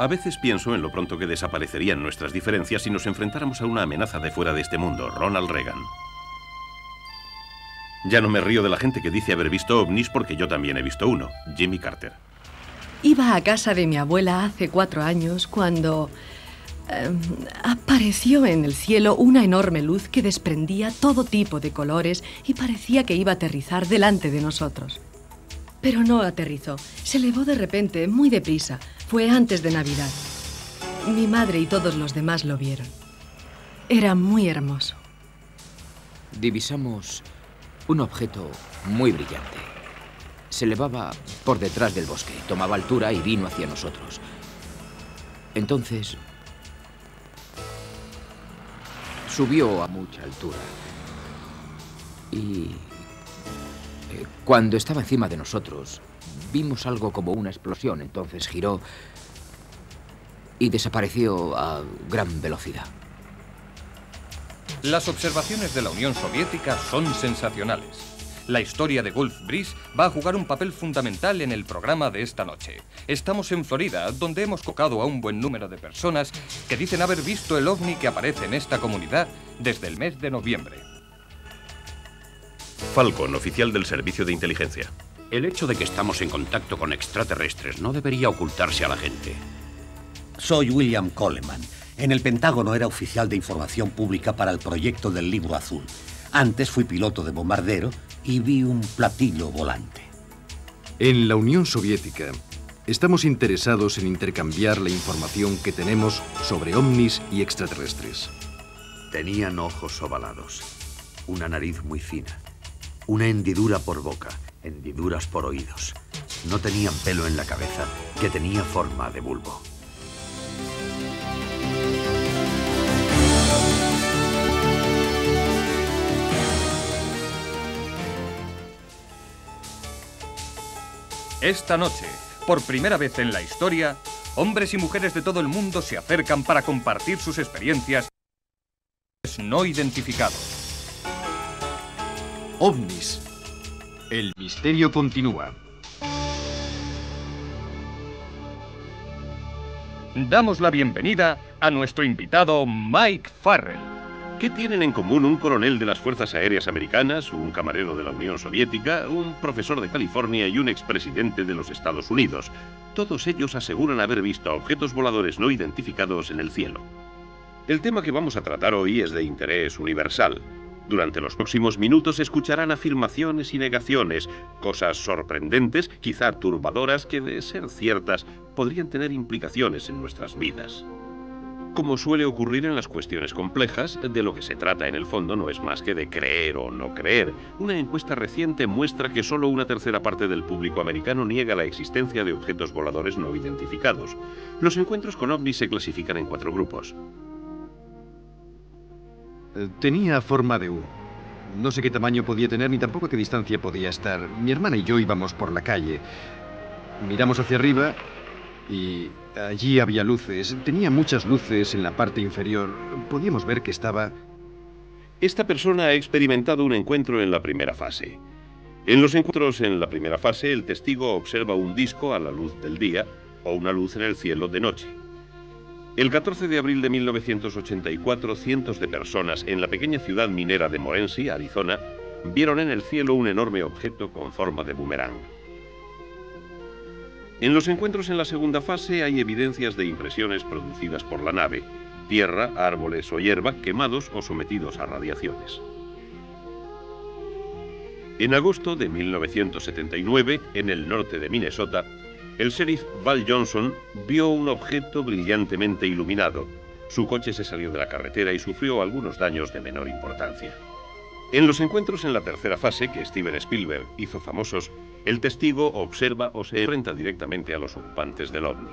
A veces pienso en lo pronto que desaparecerían nuestras diferencias si nos enfrentáramos a una amenaza de fuera de este mundo. Ronald Reagan. Ya no me río de la gente que dice haber visto ovnis porque yo también he visto uno. Jimmy Carter. Iba a casa de mi abuela hace 4 años cuando apareció en el cielo una enorme luz que desprendía todo tipo de colores y parecía que iba a aterrizar delante de nosotros. Pero no aterrizó. Se elevó de repente, muy deprisa. Fue antes de Navidad. Mi madre y todos los demás lo vieron. Era muy hermoso. Divisamos un objeto muy brillante. Se elevaba por detrás del bosque, tomaba altura y vino hacia nosotros. Entonces, subió a mucha altura. Y cuando estaba encima de nosotros, vimos algo como una explosión. Entonces giró y desapareció a gran velocidad. Las observaciones de la Unión Soviética son sensacionales. La historia de Gulf Breeze va a jugar un papel fundamental en el programa de esta noche. Estamos en Florida, donde hemos colocado a un buen número de personas que dicen haber visto el ovni que aparece en esta comunidad desde el mes de noviembre. Falcon, oficial del Servicio de Inteligencia. El hecho de que estamos en contacto con extraterrestres no debería ocultarse a la gente. Soy William Coleman. En el Pentágono era oficial de información pública para el proyecto del Libro Azul. Antes fui piloto de bombardero y vi un platillo volante. En la Unión Soviética estamos interesados en intercambiar la información que tenemos sobre ovnis y extraterrestres. Tenían ojos ovalados, una nariz muy fina, una hendidura por boca, hendiduras por oídos. No tenían pelo en la cabeza, que tenía forma de bulbo. Esta noche, por primera vez en la historia, hombres y mujeres de todo el mundo se acercan para compartir sus experiencias no identificados. OVNIs. El misterio continúa. Damos la bienvenida a nuestro invitado Mike Farrell. ¿Qué tienen en común un coronel de las Fuerzas Aéreas Americanas, un camarero de la Unión Soviética, un profesor de California y un expresidente de los Estados Unidos? Todos ellos aseguran haber visto objetos voladores no identificados en el cielo. El tema que vamos a tratar hoy es de interés universal. Durante los próximos minutos escucharán afirmaciones y negaciones, cosas sorprendentes, quizá turbadoras, que de ser ciertas podrían tener implicaciones en nuestras vidas. Como suele ocurrir en las cuestiones complejas, de lo que se trata en el fondo no es más que de creer o no creer. Una encuesta reciente muestra que solo una tercera parte del público americano niega la existencia de objetos voladores no identificados. Los encuentros con ovnis se clasifican en 4 grupos. Tenía forma de U. No sé qué tamaño podía tener ni tampoco a qué distancia podía estar. Mi hermana y yo íbamos por la calle. Miramos hacia arriba y allí había luces. Tenía muchas luces en la parte inferior. Podíamos ver que estaba... Esta persona ha experimentado un encuentro en la primera fase. En los encuentros en la primera fase, el testigo observa un disco a la luz del día o una luz en el cielo de noche. El 14 de abril de 1984, cientos de personas en la pequeña ciudad minera de Morenci, Arizona, vieron en el cielo un enorme objeto con forma de boomerang. En los encuentros en la segunda fase hay evidencias de impresiones producidas por la nave, tierra, árboles o hierba quemados o sometidos a radiaciones. En agosto de 1979, en el norte de Minnesota, el sheriff Val Johnson vio un objeto brillantemente iluminado. Su coche se salió de la carretera y sufrió algunos daños de menor importancia. En los encuentros en la tercera fase, que Steven Spielberg hizo famosos, el testigo observa o se enfrenta directamente a los ocupantes del ovni.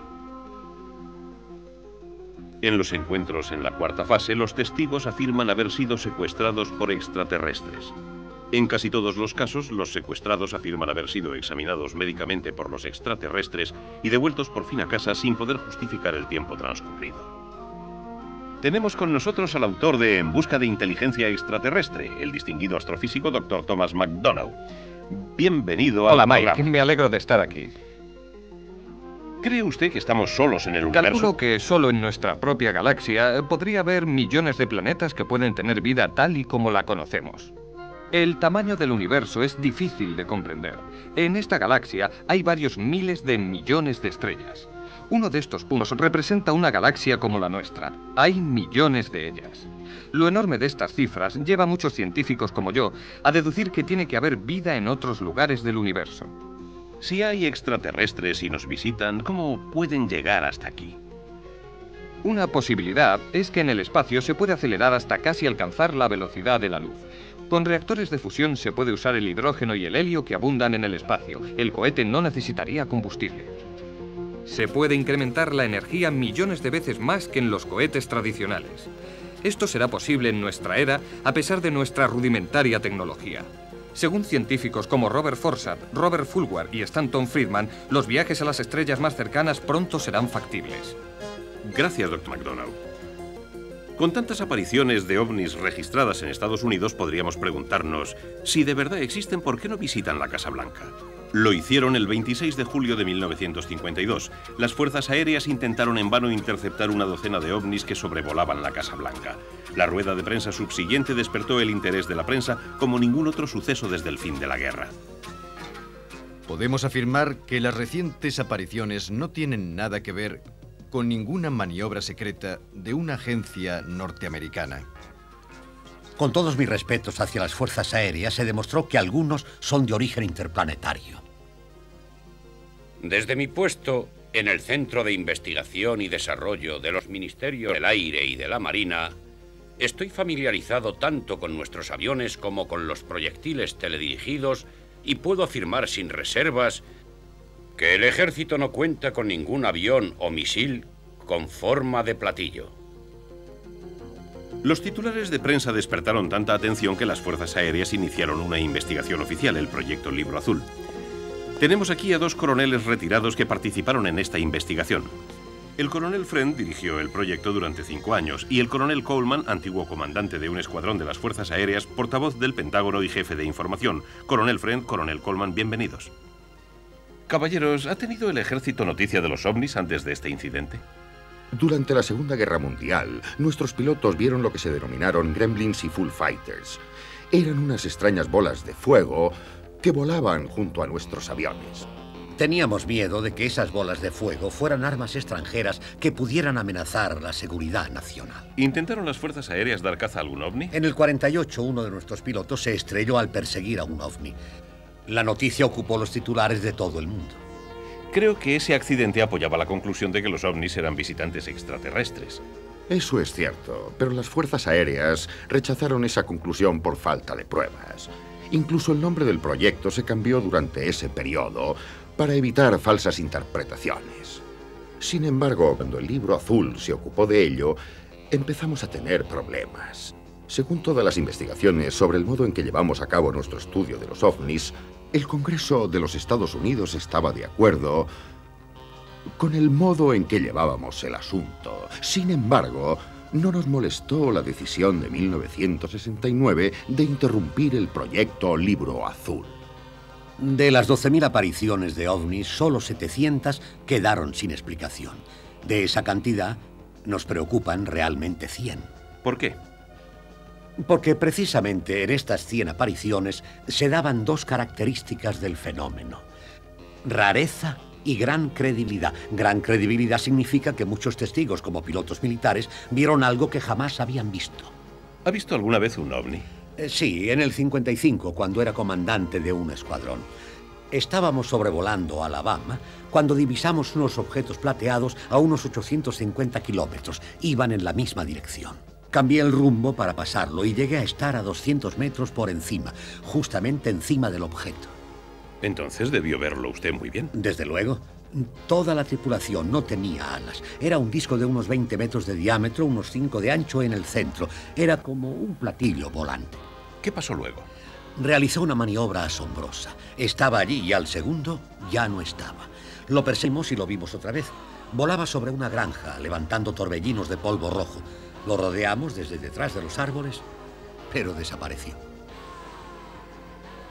En los encuentros en la cuarta fase, los testigos afirman haber sido secuestrados por extraterrestres. En casi todos los casos, los secuestrados afirman haber sido examinados médicamente por los extraterrestres y devueltos por fin a casa sin poder justificar el tiempo transcurrido. Tenemos con nosotros al autor de En busca de inteligencia extraterrestre, el distinguido astrofísico Dr. Thomas McDonald. Bienvenido al programa. Hola Mike, me alegro de estar aquí. ¿Cree usted que estamos solos en el universo? Calculo que solo en nuestra propia galaxia podría haber millones de planetas que pueden tener vida tal y como la conocemos. El tamaño del universo es difícil de comprender. En esta galaxia hay varios miles de millones de estrellas. Uno de estos puntos representa una galaxia como la nuestra. Hay millones de ellas. Lo enorme de estas cifras lleva a muchos científicos como yo a deducir que tiene que haber vida en otros lugares del universo. Si hay extraterrestres y nos visitan, ¿cómo pueden llegar hasta aquí? Una posibilidad es que en el espacio se puede acelerar hasta casi alcanzar la velocidad de la luz. Con reactores de fusión se puede usar el hidrógeno y el helio que abundan en el espacio. El cohete no necesitaría combustible. Se puede incrementar la energía millones de veces más que en los cohetes tradicionales. Esto será posible en nuestra era a pesar de nuestra rudimentaria tecnología. Según científicos como Robert Forsyth, Robert Fulwer y Stanton Friedman, los viajes a las estrellas más cercanas pronto serán factibles. Gracias, Dr. McDonald. Con tantas apariciones de ovnis registradas en Estados Unidos, podríamos preguntarnos, si de verdad existen, ¿por qué no visitan la Casa Blanca? Lo hicieron el 26 de julio de 1952. Las fuerzas aéreas intentaron en vano interceptar una docena de ovnis que sobrevolaban la Casa Blanca. La rueda de prensa subsiguiente despertó el interés de la prensa como ningún otro suceso desde el fin de la guerra. Podemos afirmar que las recientes apariciones no tienen nada que ver con ninguna maniobra secreta de una agencia norteamericana. Con todos mis respetos hacia las fuerzas aéreas, se demostró que algunos son de origen interplanetario. Desde mi puesto en el Centro de Investigación y Desarrollo de los Ministerios del Aire y de la Marina, estoy familiarizado tanto con nuestros aviones como con los proyectiles teledirigidos y puedo afirmar sin reservas que el ejército no cuenta con ningún avión o misil con forma de platillo. Los titulares de prensa despertaron tanta atención que las fuerzas aéreas iniciaron una investigación oficial, el Proyecto Libro Azul. Tenemos aquí a dos coroneles retirados que participaron en esta investigación. El coronel Friend dirigió el proyecto durante 5 años y el coronel Coleman, antiguo comandante de un escuadrón de las fuerzas aéreas, portavoz del Pentágono y jefe de información. Coronel Friend, coronel Coleman, bienvenidos. Caballeros, ¿ha tenido el ejército noticia de los ovnis antes de este incidente? Durante la Segunda Guerra Mundial, nuestros pilotos vieron lo que se denominaron Gremlins y Full Fighters. Eran unas extrañas bolas de fuego que volaban junto a nuestros aviones. Teníamos miedo de que esas bolas de fuego fueran armas extranjeras que pudieran amenazar la seguridad nacional. ¿Intentaron las fuerzas aéreas dar caza a algún ovni? En el 48, uno de nuestros pilotos se estrelló al perseguir a un ovni. La noticia ocupó los titulares de todo el mundo. Creo que ese accidente apoyaba la conclusión de que los ovnis eran visitantes extraterrestres. Eso es cierto, pero las fuerzas aéreas rechazaron esa conclusión por falta de pruebas. Incluso el nombre del proyecto se cambió durante ese periodo para evitar falsas interpretaciones. Sin embargo, cuando el Libro Azul se ocupó de ello, empezamos a tener problemas. Según todas las investigaciones sobre el modo en que llevamos a cabo nuestro estudio de los ovnis, el Congreso de los Estados Unidos estaba de acuerdo con el modo en que llevábamos el asunto. Sin embargo, no nos molestó la decisión de 1969 de interrumpir el proyecto Libro Azul. De las 12.000 apariciones de ovnis, solo 700 quedaron sin explicación. De esa cantidad, nos preocupan realmente 100. ¿Por qué? Porque precisamente en estas 100 apariciones se daban dos características del fenómeno: rareza y gran credibilidad. Gran credibilidad significa que muchos testigos, como pilotos militares, vieron algo que jamás habían visto. ¿Ha visto alguna vez un ovni? Sí, en el 55, cuando era comandante de un escuadrón. Estábamos sobrevolando Alabama cuando divisamos unos objetos plateados a unos 850 kilómetros. Iban en la misma dirección. Cambié el rumbo para pasarlo y llegué a estar a 200 metros por encima, justamente encima del objeto. Entonces debió verlo usted muy bien. Desde luego. Toda la tripulación no tenía alas. Era un disco de unos 20 metros de diámetro, unos 5 de ancho en el centro. Era como un platillo volante. ¿Qué pasó luego? Realizó una maniobra asombrosa. Estaba allí y al segundo ya no estaba. Lo perseguimos y lo vimos otra vez. Volaba sobre una granja, levantando torbellinos de polvo rojo. Lo rodeamos desde detrás de los árboles, pero desapareció.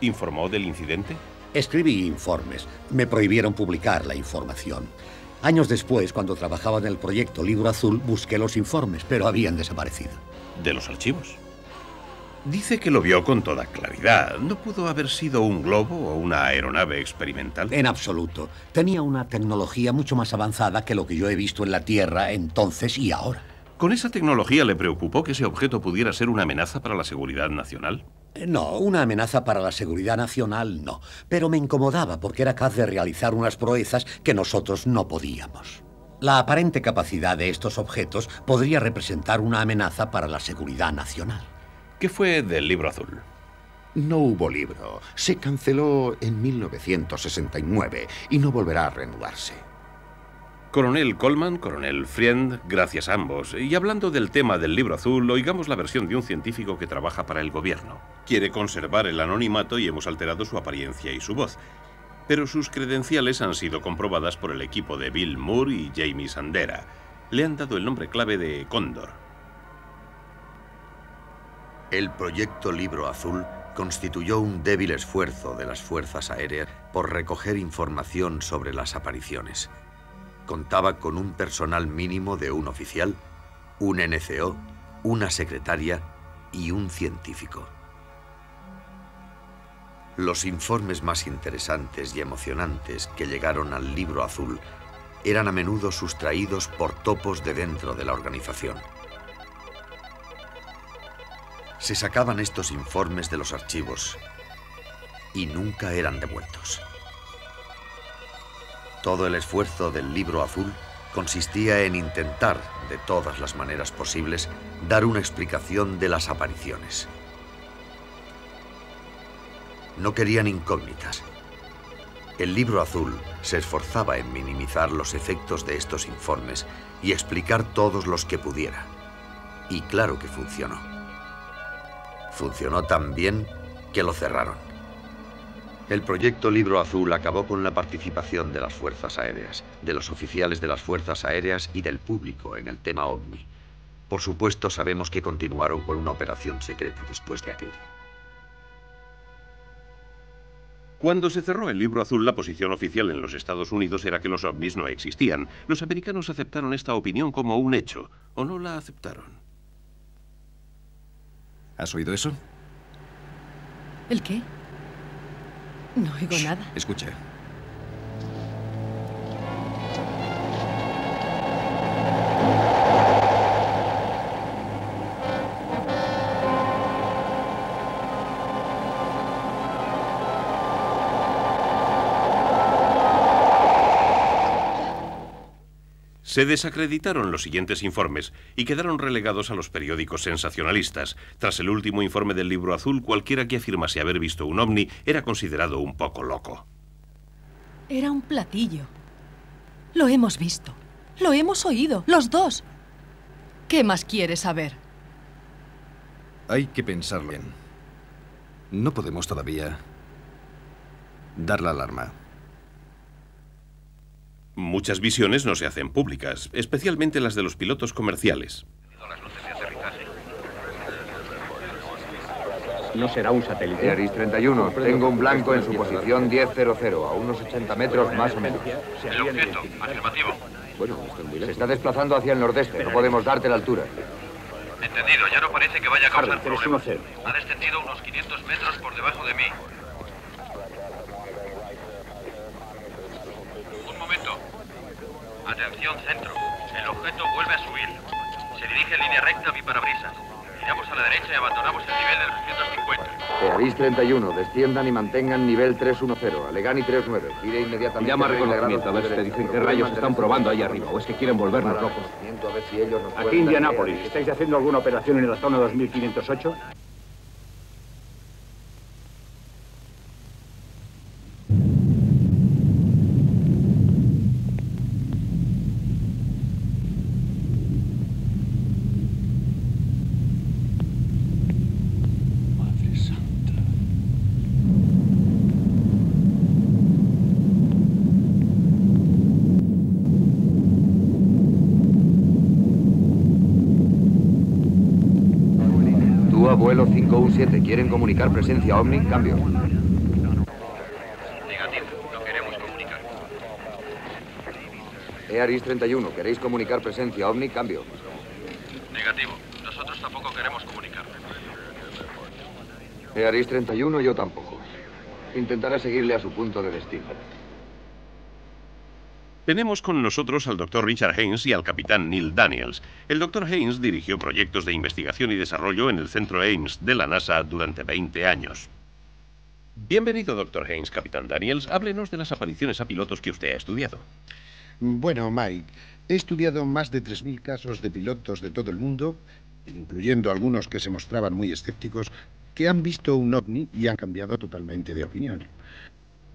¿Informó del incidente? Escribí informes. Me prohibieron publicar la información. Años después, cuando trabajaba en el proyecto Libro Azul, busqué los informes, pero habían desaparecido. ¿De los archivos? Dice que lo vio con toda claridad. ¿No pudo haber sido un globo o una aeronave experimental? En absoluto. Tenía una tecnología mucho más avanzada que lo que yo he visto en la Tierra entonces y ahora. ¿Con esa tecnología le preocupó que ese objeto pudiera ser una amenaza para la seguridad nacional? No, una amenaza para la seguridad nacional no. Pero me incomodaba porque era capaz de realizar unas proezas que nosotros no podíamos. La aparente capacidad de estos objetos podría representar una amenaza para la seguridad nacional. ¿Qué fue del Libro Azul? No hubo libro. Se canceló en 1969 y no volverá a reanudarse. Coronel Coleman, Coronel Friend, gracias a ambos. Y hablando del tema del Libro Azul, oigamos la versión de un científico que trabaja para el gobierno. Quiere conservar el anonimato y hemos alterado su apariencia y su voz. Pero sus credenciales han sido comprobadas por el equipo de Bill Moore y Jamie Sandera. Le han dado el nombre clave de Cóndor. El proyecto Libro Azul constituyó un débil esfuerzo de las fuerzas aéreas por recoger información sobre las apariciones. Contaba con un personal mínimo de un oficial, un NCO, una secretaria y un científico. Los informes más interesantes y emocionantes que llegaron al Libro Azul eran a menudo sustraídos por topos de dentro de la organización. Se sacaban estos informes de los archivos y nunca eran devueltos. Todo el esfuerzo del Libro Azul consistía en intentar, de todas las maneras posibles, dar una explicación de las apariciones. No querían incógnitas. El Libro Azul se esforzaba en minimizar los efectos de estos informes y explicar todos los que pudiera. Y claro que funcionó. Funcionó tan bien que lo cerraron. El proyecto Libro Azul acabó con la participación de las fuerzas aéreas, de los oficiales de las fuerzas aéreas y del público en el tema OVNI. Por supuesto, sabemos que continuaron con una operación secreta después de aquello. Cuando se cerró el Libro Azul, la posición oficial en los Estados Unidos era que los ovnis no existían. Los americanos aceptaron esta opinión como un hecho, ¿o no la aceptaron? ¿Has oído eso? ¿El qué? No oigo nada. Escucha. Se desacreditaron los siguientes informes y quedaron relegados a los periódicos sensacionalistas. Tras el último informe del Libro Azul, cualquiera que afirmase haber visto un ovni era considerado un poco loco. Era un platillo. Lo hemos visto. Lo hemos oído, los dos. ¿Qué más quieres saber? Hay que pensarlo bien. No podemos todavía dar la alarma. Muchas visiones no se hacen públicas, especialmente las de los pilotos comerciales. No será un satélite. Aris 31, tengo un blanco en su posición 1000, a unos 80 metros más o menos. El objeto, afirmativo. Bueno, se está desplazando hacia el nordeste, no podemos darte la altura. Entendido, ya no parece que vaya a causar problemas. Ha descendido unos 500 metros por debajo de mí. Un momento. Atención, centro. El objeto vuelve a subir. Se dirige en línea recta a mi parabrisas. Giramos a la derecha y abandonamos el nivel de 350. Aris 31, desciendan y mantengan nivel 310. Alegani 39, gire inmediatamente. Llama a reconocimiento, a ver si te dicen qué rayos están probando ahí arriba, o es que quieren volvernos locos. Aquí Indianápolis, ¿estáis haciendo alguna operación en la zona 2508? Vuelo 517, ¿quieren comunicar presencia OVNI? Cambio. Negativo, no queremos comunicar. Aris 31, ¿queréis comunicar presencia ovni? Cambio. Negativo. Nosotros tampoco queremos comunicar. Aris 31, yo tampoco. Intentaré seguirle a su punto de destino. Tenemos con nosotros al Dr. Richard Haynes y al capitán Neil Daniels. El Dr. Haynes dirigió proyectos de investigación y desarrollo en el centro Ames de la NASA durante 20 años. Bienvenido, Dr. Haynes, capitán Daniels. Háblenos de las apariciones a pilotos que usted ha estudiado. Bueno, Mike, he estudiado más de 3.000 casos de pilotos de todo el mundo, incluyendo algunos que se mostraban muy escépticos, que han visto un ovni y han cambiado totalmente de opinión,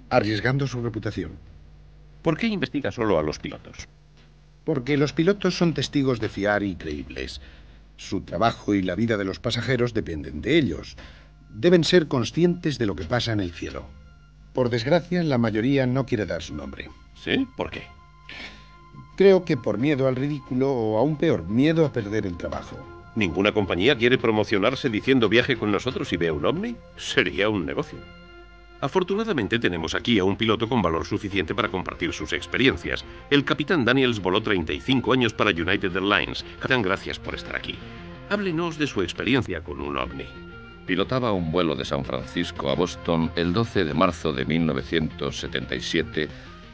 arriesgando su reputación. ¿Por qué investiga solo a los pilotos? Porque los pilotos son testigos de fiar y creíbles. Su trabajo y la vida de los pasajeros dependen de ellos. Deben ser conscientes de lo que pasa en el cielo. Por desgracia, la mayoría no quiere dar su nombre. ¿Sí? ¿Por qué? Creo que por miedo al ridículo o aún peor, miedo a perder el trabajo. ¿Ninguna compañía quiere promocionarse diciendo viaje con nosotros y vea un ovni? Sería un negocio. Afortunadamente tenemos aquí a un piloto con valor suficiente para compartir sus experiencias. El capitán Daniels voló 35 años para United Airlines. Capitán, gracias por estar aquí. Háblenos de su experiencia con un ovni. Pilotaba un vuelo de San Francisco a Boston el 12 de marzo de 1977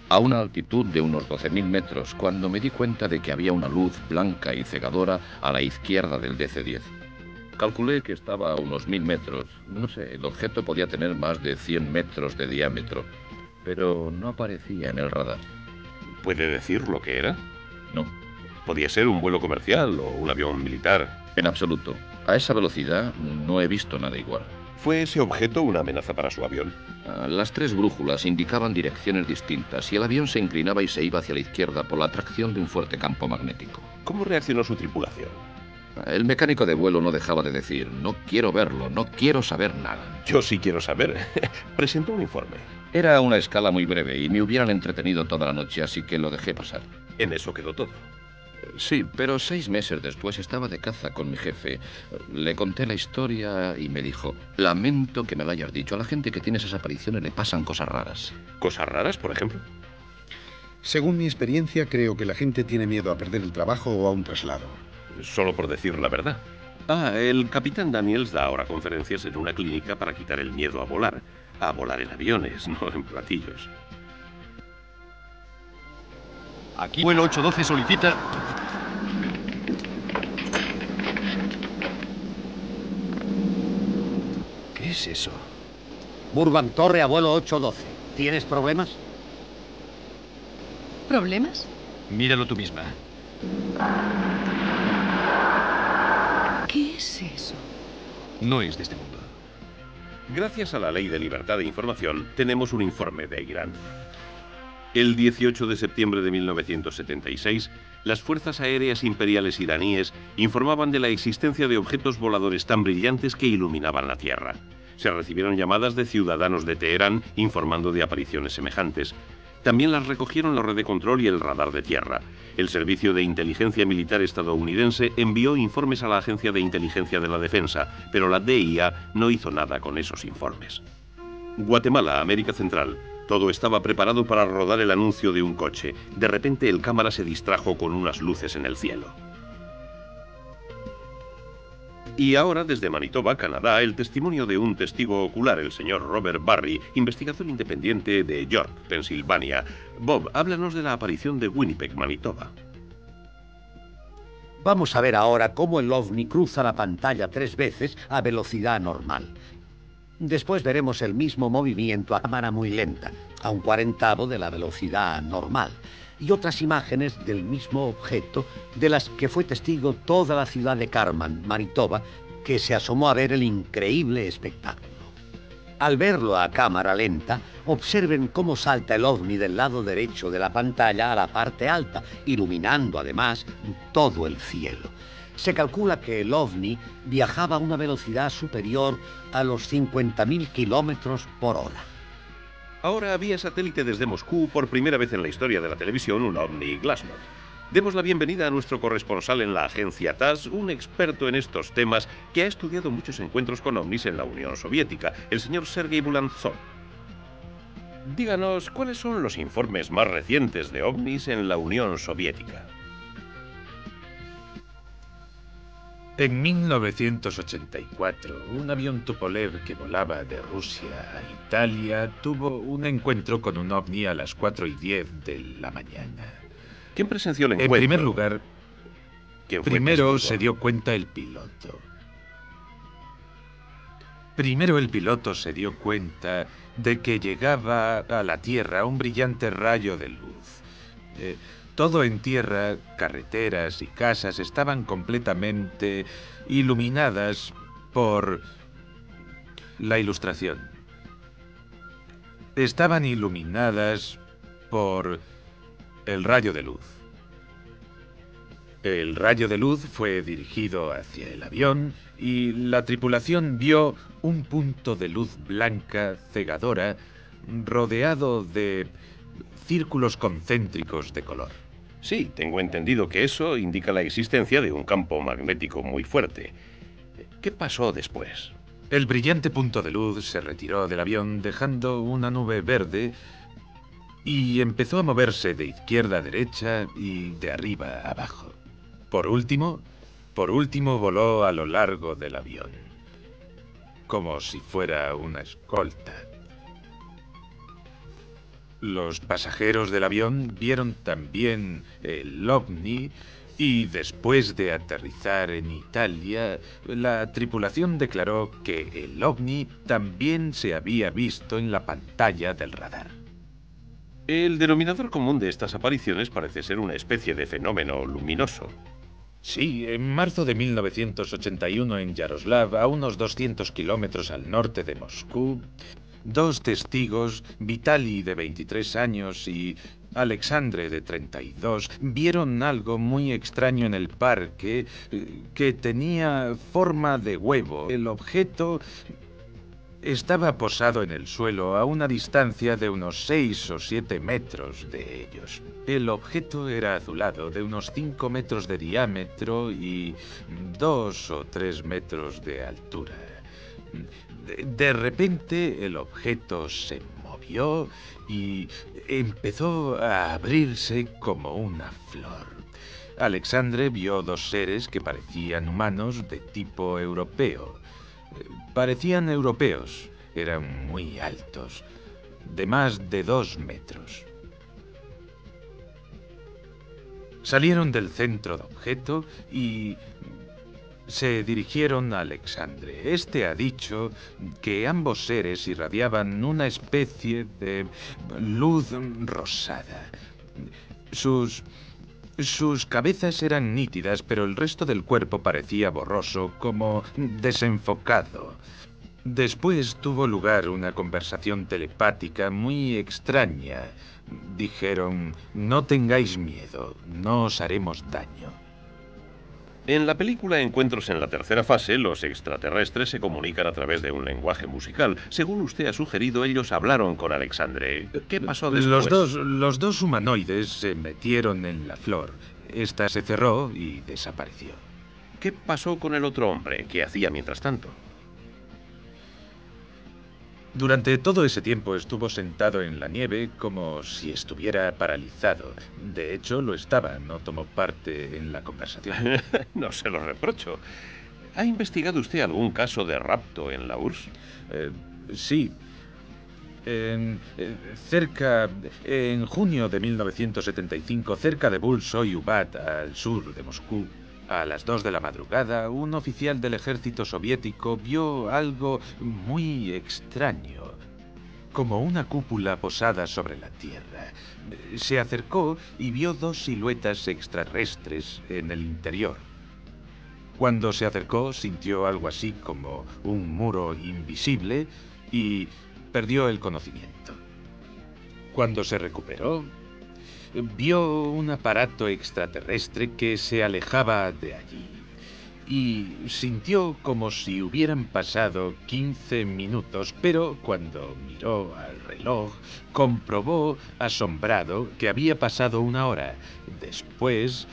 a una altitud de unos 12.000 metros cuando me di cuenta de que había una luz blanca y cegadora a la izquierda del DC-10. Calculé que estaba a unos 1.000 metros. No sé, el objeto podía tener más de 100 metros de diámetro, pero no aparecía en el radar. ¿Puede decir lo que era? No. ¿Podía ser un vuelo comercial o un avión militar? En absoluto. A esa velocidad no he visto nada igual. ¿Fue ese objeto una amenaza para su avión? Las 3 brújulas indicaban direcciones distintas y el avión se inclinaba y se iba hacia la izquierda por la atracción de un fuerte campo magnético. ¿Cómo reaccionó su tripulación? El mecánico de vuelo no dejaba de decir: no quiero verlo, no quiero saber nada. Yo sí quiero saber. Presentó un informe. Era una escala muy breve y me hubieran entretenido toda la noche, así que lo dejé pasar. En eso quedó todo. Sí, pero 6 meses después estaba de caza con mi jefe. Le conté la historia y me dijo: lamento que me lo hayas dicho. A la gente que tiene esas apariciones le pasan cosas raras. ¿Cosas raras, por ejemplo? Según mi experiencia, creo que la gente tiene miedo a perder el trabajo o a un traslado. Solo por decir la verdad. El capitán Daniels da ahora conferencias en una clínica para quitar el miedo a volar en aviones, no en platillos. Aquí vuelo 812 solicita... ¿Qué es eso? Burbank Torre a vuelo 812. ¿Tienes problemas? ¿Problemas? Míralo tú misma. ¿Qué es eso? No es de este mundo. Gracias a la Ley de Libertad de Información, tenemos un informe de Irán. El 18 de septiembre de 1976, las Fuerzas Aéreas Imperiales iraníes informaban de la existencia de objetos voladores tan brillantes que iluminaban la Tierra. Se recibieron llamadas de ciudadanos de Teherán informando de apariciones semejantes. También las recogieron la red de control y el radar de tierra. El Servicio de Inteligencia Militar estadounidense envió informes a la Agencia de Inteligencia de la Defensa, pero la DIA no hizo nada con esos informes. Guatemala, América Central. Todo estaba preparado para rodar el anuncio de un coche. De repente el cámara se distrajo con unas luces en el cielo. Y ahora, desde Manitoba, Canadá, el testimonio de un testigo ocular, el señor Robert Barry, investigador independiente de York, Pensilvania. Bob, háblanos de la aparición de Winnipeg, Manitoba. Vamos a ver ahora cómo el ovni cruza la pantalla 3 veces a velocidad normal. Después veremos el mismo movimiento a cámara muy lenta, a un 1/40 de la velocidad normal, y otras imágenes del mismo objeto de las que fue testigo toda la ciudad de Carman, Manitoba, que se asomó a ver el increíble espectáculo. Al verlo a cámara lenta, observen cómo salta el ovni del lado derecho de la pantalla a la parte alta, iluminando además todo el cielo. Se calcula que el ovni viajaba a una velocidad superior a los 50.000 kilómetros por hora. Ahora, vía satélite desde Moscú, por primera vez en la historia de la televisión, un ovni Glassnode. Demos la bienvenida a nuestro corresponsal en la agencia TASS, un experto en estos temas que ha estudiado muchos encuentros con ovnis en la Unión Soviética, el señor Sergei Bulantzov. Díganos, ¿cuáles son los informes más recientes de ovnis en la Unión Soviética? En 1984, un avión Tupolev que volaba de Rusia a Italia tuvo un encuentro con un ovni a las 4:10 de la mañana. ¿Quién presenció el encuentro? En primer lugar, primero testigo? se dio cuenta el piloto. Primero el piloto se dio cuenta de que llegaba a la Tierra un brillante rayo de luz. Todo en tierra, carreteras y casas estaban completamente iluminadas por la ilustración. Estaban iluminadas por el rayo de luz. El rayo de luz fue dirigido hacia el avión y la tripulación vio un punto de luz blanca cegadora rodeado de círculos concéntricos de color. Sí, tengo entendido que eso indica la existencia de un campo magnético muy fuerte. ¿Qué pasó después? El brillante punto de luz se retiró del avión dejando una nube verde y empezó a moverse de izquierda a derecha y de arriba a abajo. Por último voló a lo largo del avión, como si fuera una escolta. Los pasajeros del avión vieron también el ovni y después de aterrizar en Italia, la tripulación declaró que el ovni también se había visto en la pantalla del radar. El denominador común de estas apariciones parece ser una especie de fenómeno luminoso. Sí, en marzo de 1981 en Yaroslav, a unos 200 kilómetros al norte de Moscú, dos testigos, Vitali de 23 años y Alexandre de 32, vieron algo muy extraño en el parque que tenía forma de huevo. El objeto estaba posado en el suelo a una distancia de unos 6 o 7 metros de ellos. El objeto era azulado, de unos 5 metros de diámetro y 2 o 3 metros de altura. De repente el objeto se movió y empezó a abrirse como una flor. Alexandre vio dos seres que parecían humanos de tipo europeo. Parecían europeos, eran muy altos, de más de 2 metros. Salieron del centro de objeto y se dirigieron a Alexandre. Este ha dicho que ambos seres irradiaban una especie de luz rosada. Sus cabezas eran nítidas, pero el resto del cuerpo parecía borroso, como desenfocado. Después tuvo lugar una conversación telepática muy extraña. Dijeron: no tengáis miedo, no os haremos daño. En la película Encuentros en la tercera fase, los extraterrestres se comunican a través de un lenguaje musical. Según usted ha sugerido, ellos hablaron con Alexandre. ¿Qué pasó después? Los dos humanoides se metieron en la flor. Esta se cerró y desapareció. ¿Qué pasó con el otro hombre? ¿Qué hacía mientras tanto? Durante todo ese tiempo estuvo sentado en la nieve como si estuviera paralizado. De hecho, lo estaba, no tomó parte en la conversación. No se lo reprocho. ¿Ha investigado usted algún caso de rapto en la URSS? Sí. En junio de 1975, cerca de Bulsoy-Ubat, al sur de Moscú, a las 2 de la madrugada, un oficial del ejército soviético vio algo muy extraño, como una cúpula posada sobre la tierra. Se acercó y vio dos siluetas extraterrestres en el interior. Cuando se acercó, sintió algo así como un muro invisible y perdió el conocimiento. Cuando se recuperó, vio un aparato extraterrestre que se alejaba de allí y sintió como si hubieran pasado 15 minutos, pero cuando miró al reloj, comprobó, asombrado, que había pasado 1 hora. Después,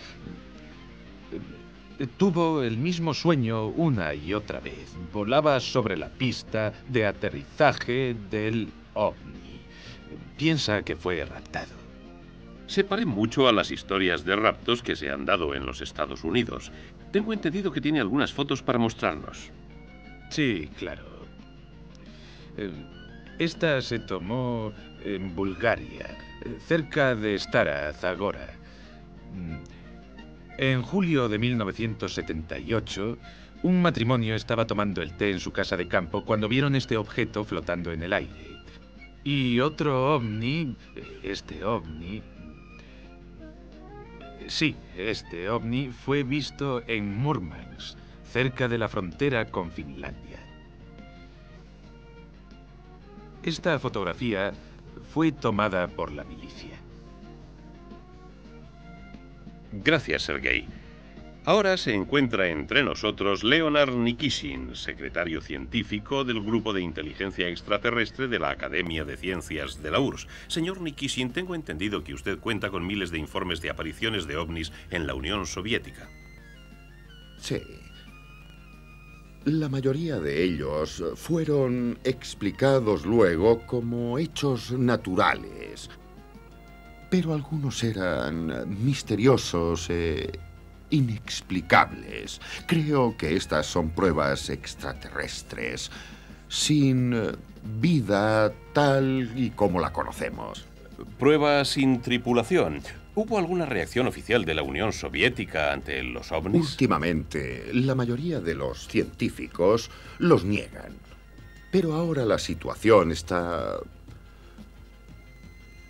tuvo el mismo sueño una y otra vez. Volaba sobre la pista de aterrizaje del ovni. piensa que fue raptado. Se parece mucho a las historias de raptos que se han dado en los Estados Unidos. Tengo entendido que tiene algunas fotos para mostrarnos. Sí, claro. Esta se tomó en Bulgaria, cerca de Stara Zagora. En julio de 1978, un matrimonio estaba tomando el té en su casa de campo cuando vieron este objeto flotando en el aire. Y otro ovni, este ovni fue visto en Murmansk, cerca de la frontera con Finlandia. Esta fotografía fue tomada por la milicia. Gracias, Sergei. Ahora se encuentra entre nosotros Leonard Nikishin, secretario científico del Grupo de Inteligencia Extraterrestre de la Academia de Ciencias de la URSS. Señor Nikishin, tengo entendido que usted cuenta con miles de informes de apariciones de ovnis en la Unión Soviética. Sí. La mayoría de ellos fueron explicados luego como hechos naturales. Pero algunos eran misteriosos e inexplicables. Creo que estas son pruebas extraterrestres, sin vida tal y como la conocemos. Pruebas sin tripulación. ¿Hubo alguna reacción oficial de la Unión Soviética ante los ovnis? Últimamente, la mayoría de los científicos los niegan. Pero ahora la situación está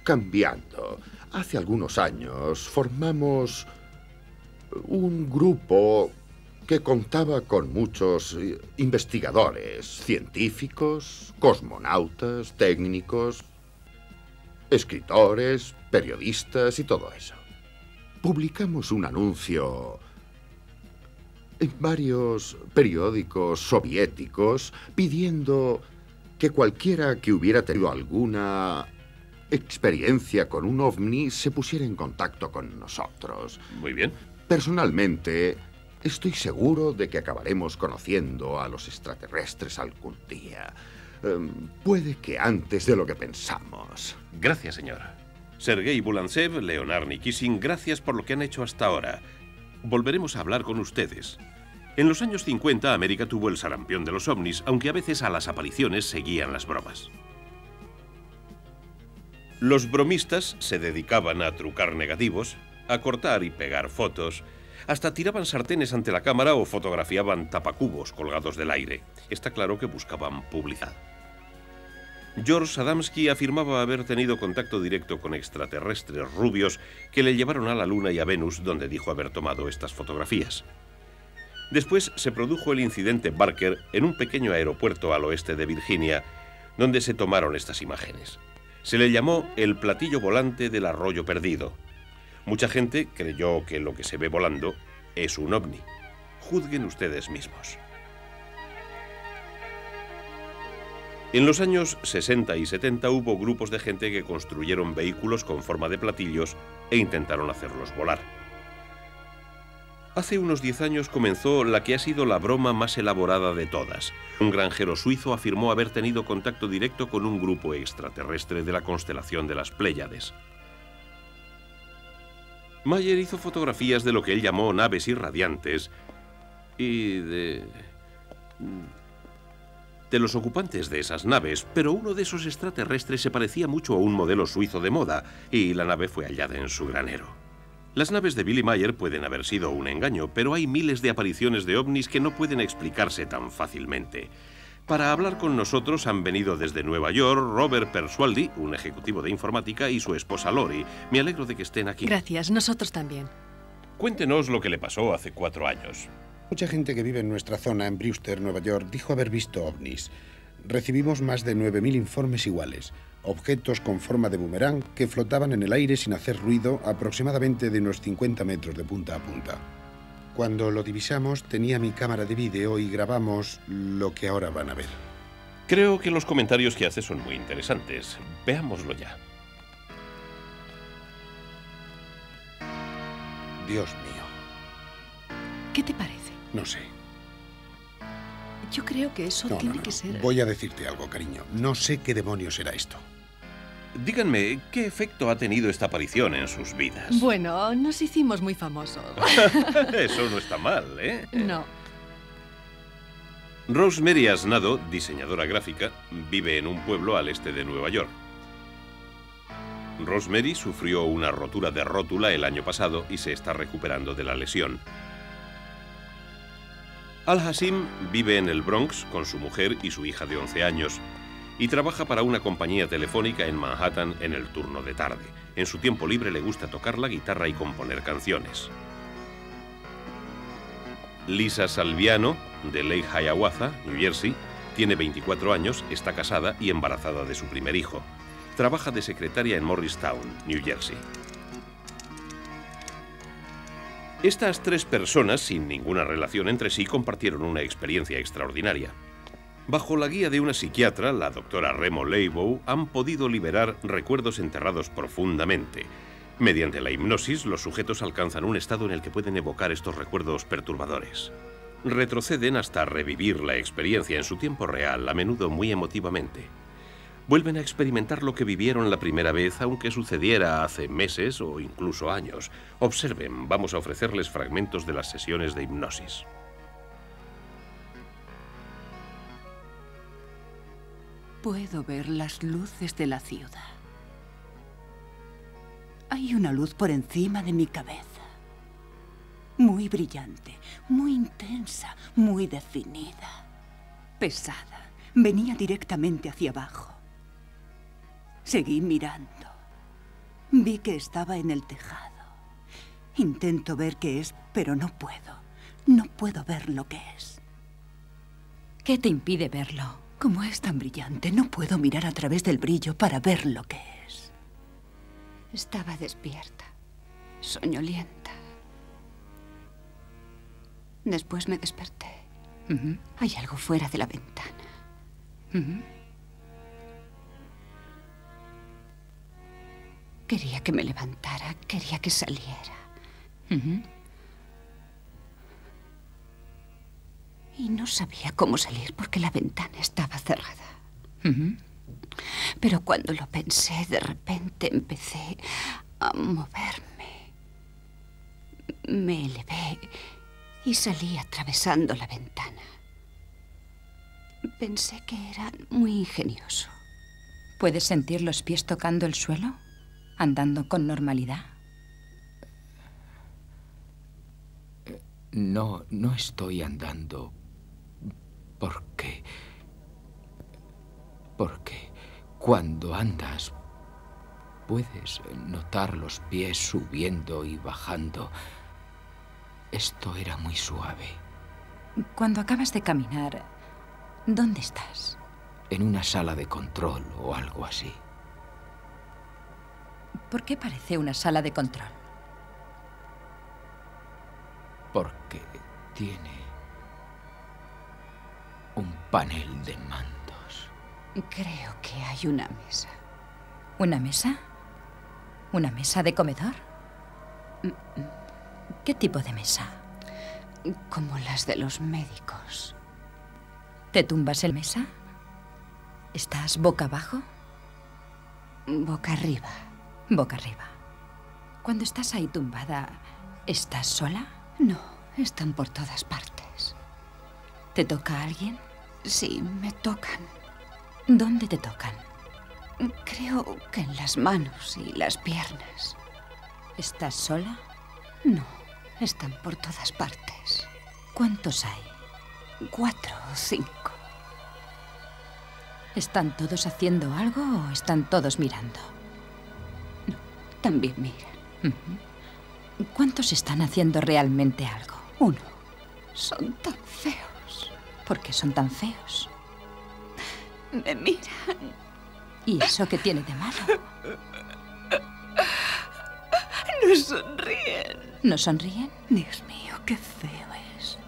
cambiando. Hace algunos años formamos un grupo que contaba con muchos investigadores, científicos, cosmonautas, técnicos, escritores, periodistas y todo eso. Publicamos un anuncio en varios periódicos soviéticos pidiendo que cualquiera que hubiera tenido alguna experiencia con un ovni se pusiera en contacto con nosotros. Muy bien. Personalmente, estoy seguro de que acabaremos conociendo a los extraterrestres algún día. Puede que antes de lo que pensamos. Gracias, señor. Sergei Bulantsev, Leonard Nikishin, gracias por lo que han hecho hasta ahora. Volveremos a hablar con ustedes. En los años 50, América tuvo el sarampión de los ovnis, aunque a veces a las apariciones seguían las bromas. Los bromistas se dedicaban a trucar negativos, a cortar y pegar fotos, hasta tiraban sartenes ante la cámara o fotografiaban tapacubos colgados del aire. Está claro que buscaban publicidad. George Adamski afirmaba haber tenido contacto directo con extraterrestres rubios que le llevaron a la Luna y a Venus, donde dijo haber tomado estas fotografías. Después se produjo el incidente Barker en un pequeño aeropuerto al oeste de Virginia, donde se tomaron estas imágenes. Se le llamó el platillo volante del arroyo perdido. Mucha gente creyó que lo que se ve volando es un ovni. Juzguen ustedes mismos. En los años 60 y 70 hubo grupos de gente que construyeron vehículos con forma de platillos e intentaron hacerlos volar. Hace unos 10 años comenzó la que ha sido la broma más elaborada de todas. Un granjero suizo afirmó haber tenido contacto directo con un grupo extraterrestre de la constelación de las Pléyades. Mayer hizo fotografías de lo que él llamó naves irradiantes y de los ocupantes de esas naves, pero uno de esos extraterrestres se parecía mucho a un modelo suizo de moda y la nave fue hallada en su granero. Las naves de Billy Mayer pueden haber sido un engaño, pero hay miles de apariciones de ovnis que no pueden explicarse tan fácilmente. Para hablar con nosotros han venido desde Nueva York Robert Persualdi, un ejecutivo de informática, y su esposa Lori. Me alegro de que estén aquí. Gracias, nosotros también. Cuéntenos lo que le pasó hace 4 años. Mucha gente que vive en nuestra zona, en Brewster, Nueva York, dijo haber visto ovnis. Recibimos más de 9.000 informes iguales. Objetos con forma de boomerang que flotaban en el aire sin hacer ruido, aproximadamente de unos 50 metros de punta a punta. Cuando lo divisamos, tenía mi cámara de vídeo y grabamos lo que ahora van a ver. Creo que los comentarios que hace son muy interesantes. Veámoslo ya. Dios mío. ¿Qué te parece? No sé. Yo creo que eso tiene que ser... Voy a decirte algo, cariño. No sé qué demonios era esto. Díganme, ¿qué efecto ha tenido esta aparición en sus vidas? Bueno, nos hicimos muy famosos. Eso no está mal, ¿eh? No. Rosemary Asnado, diseñadora gráfica, vive en un pueblo al este de Nueva York. Rosemary sufrió una rotura de rótula el año pasado y se está recuperando de la lesión. Al-Hassim vive en el Bronx con su mujer y su hija de 11 años y trabaja para una compañía telefónica en Manhattan en el turno de tarde. En su tiempo libre le gusta tocar la guitarra y componer canciones. Lisa Salviano, de Lake Hiawatha, New Jersey, tiene 24 años, está casada y embarazada de su primer hijo. Trabaja de secretaria en Morristown, New Jersey. Estas 3 personas, sin ninguna relación entre sí, compartieron una experiencia extraordinaria. Bajo la guía de una psiquiatra, la doctora Remo Leibow, han podido liberar recuerdos enterrados profundamente. Mediante la hipnosis, los sujetos alcanzan un estado en el que pueden evocar estos recuerdos perturbadores. Retroceden hasta revivir la experiencia en su tiempo real, a menudo muy emotivamente. Vuelven a experimentar lo que vivieron la primera vez, aunque sucediera hace meses o incluso años. Observen, vamos a ofrecerles fragmentos de las sesiones de hipnosis. Puedo ver las luces de la ciudad. Hay una luz por encima de mi cabeza. Muy brillante, muy intensa, muy definida. Pesada. Venía directamente hacia abajo. Seguí mirando. Vi que estaba en el tejado. Intento ver qué es, pero no puedo. No puedo ver lo que es. ¿Qué te impide verlo? Como es tan brillante, no puedo mirar a través del brillo para ver lo que es. Estaba despierta, soñolienta. Después me desperté. Hay algo fuera de la ventana. Quería que me levantara, quería que saliera. Y no sabía cómo salir porque la ventana estaba cerrada. Pero cuando lo pensé, de repente empecé a moverme. Me elevé y salí atravesando la ventana. Pensé que era muy ingenioso. ¿Puedes sentir los pies tocando el suelo? ¿Andando con normalidad? No estoy andando. Porque cuando andas, puedes notar los pies subiendo y bajando. Esto era muy suave. Cuando acabas de caminar, ¿dónde estás? En una sala de control o algo así. ¿Por qué parece una sala de control? Porque tiene un panel de mandos. Creo que hay una mesa. ¿Una mesa? ¿Una mesa de comedor? ¿Qué tipo de mesa? Como las de los médicos. ¿Te tumbas en mesa? ¿Estás boca abajo? Boca arriba. Boca arriba. Cuando estás ahí tumbada, ¿estás sola? No, están por todas partes. ¿Te toca alguien? Sí, me tocan. ¿Dónde te tocan? Creo que en las manos y las piernas. ¿Estás sola? No, están por todas partes. ¿Cuántos hay? 4 o 5. ¿Están todos haciendo algo o están todos mirando? No, también miran. ¿Cuántos están haciendo realmente algo? 1. Son tan feos. ¿Por qué son tan feos? Me miran. ¿Y eso qué tiene de malo? No sonríen. ¿No sonríen? Dios mío, qué feo es.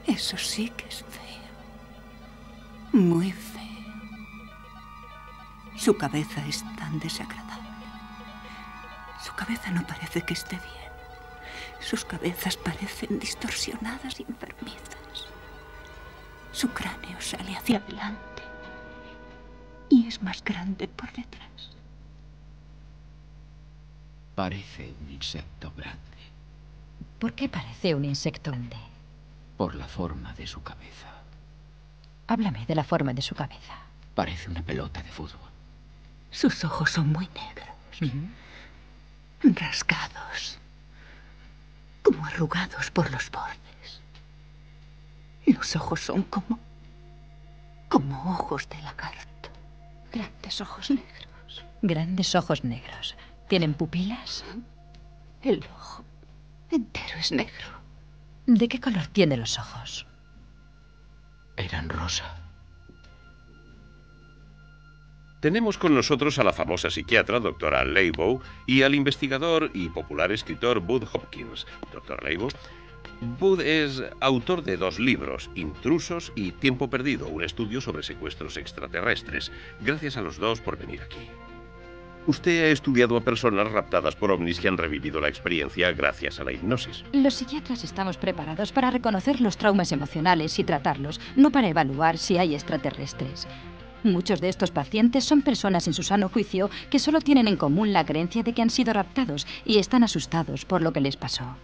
Eso sí que es feo. Muy feo. Su cabeza es tan desagradable. Su cabeza no parece que esté bien. Sus cabezas parecen distorsionadas y enfermizas. Su cráneo sale hacia adelante. Y es más grande por detrás. Parece un insecto grande. ¿Por qué parece un insecto grande? Por la forma de su cabeza. Háblame de la forma de su cabeza. Parece una pelota de fútbol. Sus ojos son muy negros, rasgados, como arrugados por los bordes. Los ojos son como ojos de lagarto. Grandes ojos negros. Grandes ojos negros. ¿Tienen pupilas? El ojo entero es negro. ¿De qué color tiene los ojos? Eran rosa. Tenemos con nosotros a la famosa psiquiatra, doctora Leibow, y al investigador y popular escritor Bud Hopkins. Doctor Leibow, Bud es autor de 2 libros, Intrusos y Tiempo Perdido, un estudio sobre secuestros extraterrestres. Gracias a los dos por venir aquí. Usted ha estudiado a personas raptadas por ovnis que han revivido la experiencia gracias a la hipnosis. Los psiquiatras estamos preparados para reconocer los traumas emocionales y tratarlos, no para evaluar si hay extraterrestres. Muchos de estos pacientes son personas en su sano juicio que solo tienen en común la creencia de que han sido raptados y están asustados por lo que les pasó.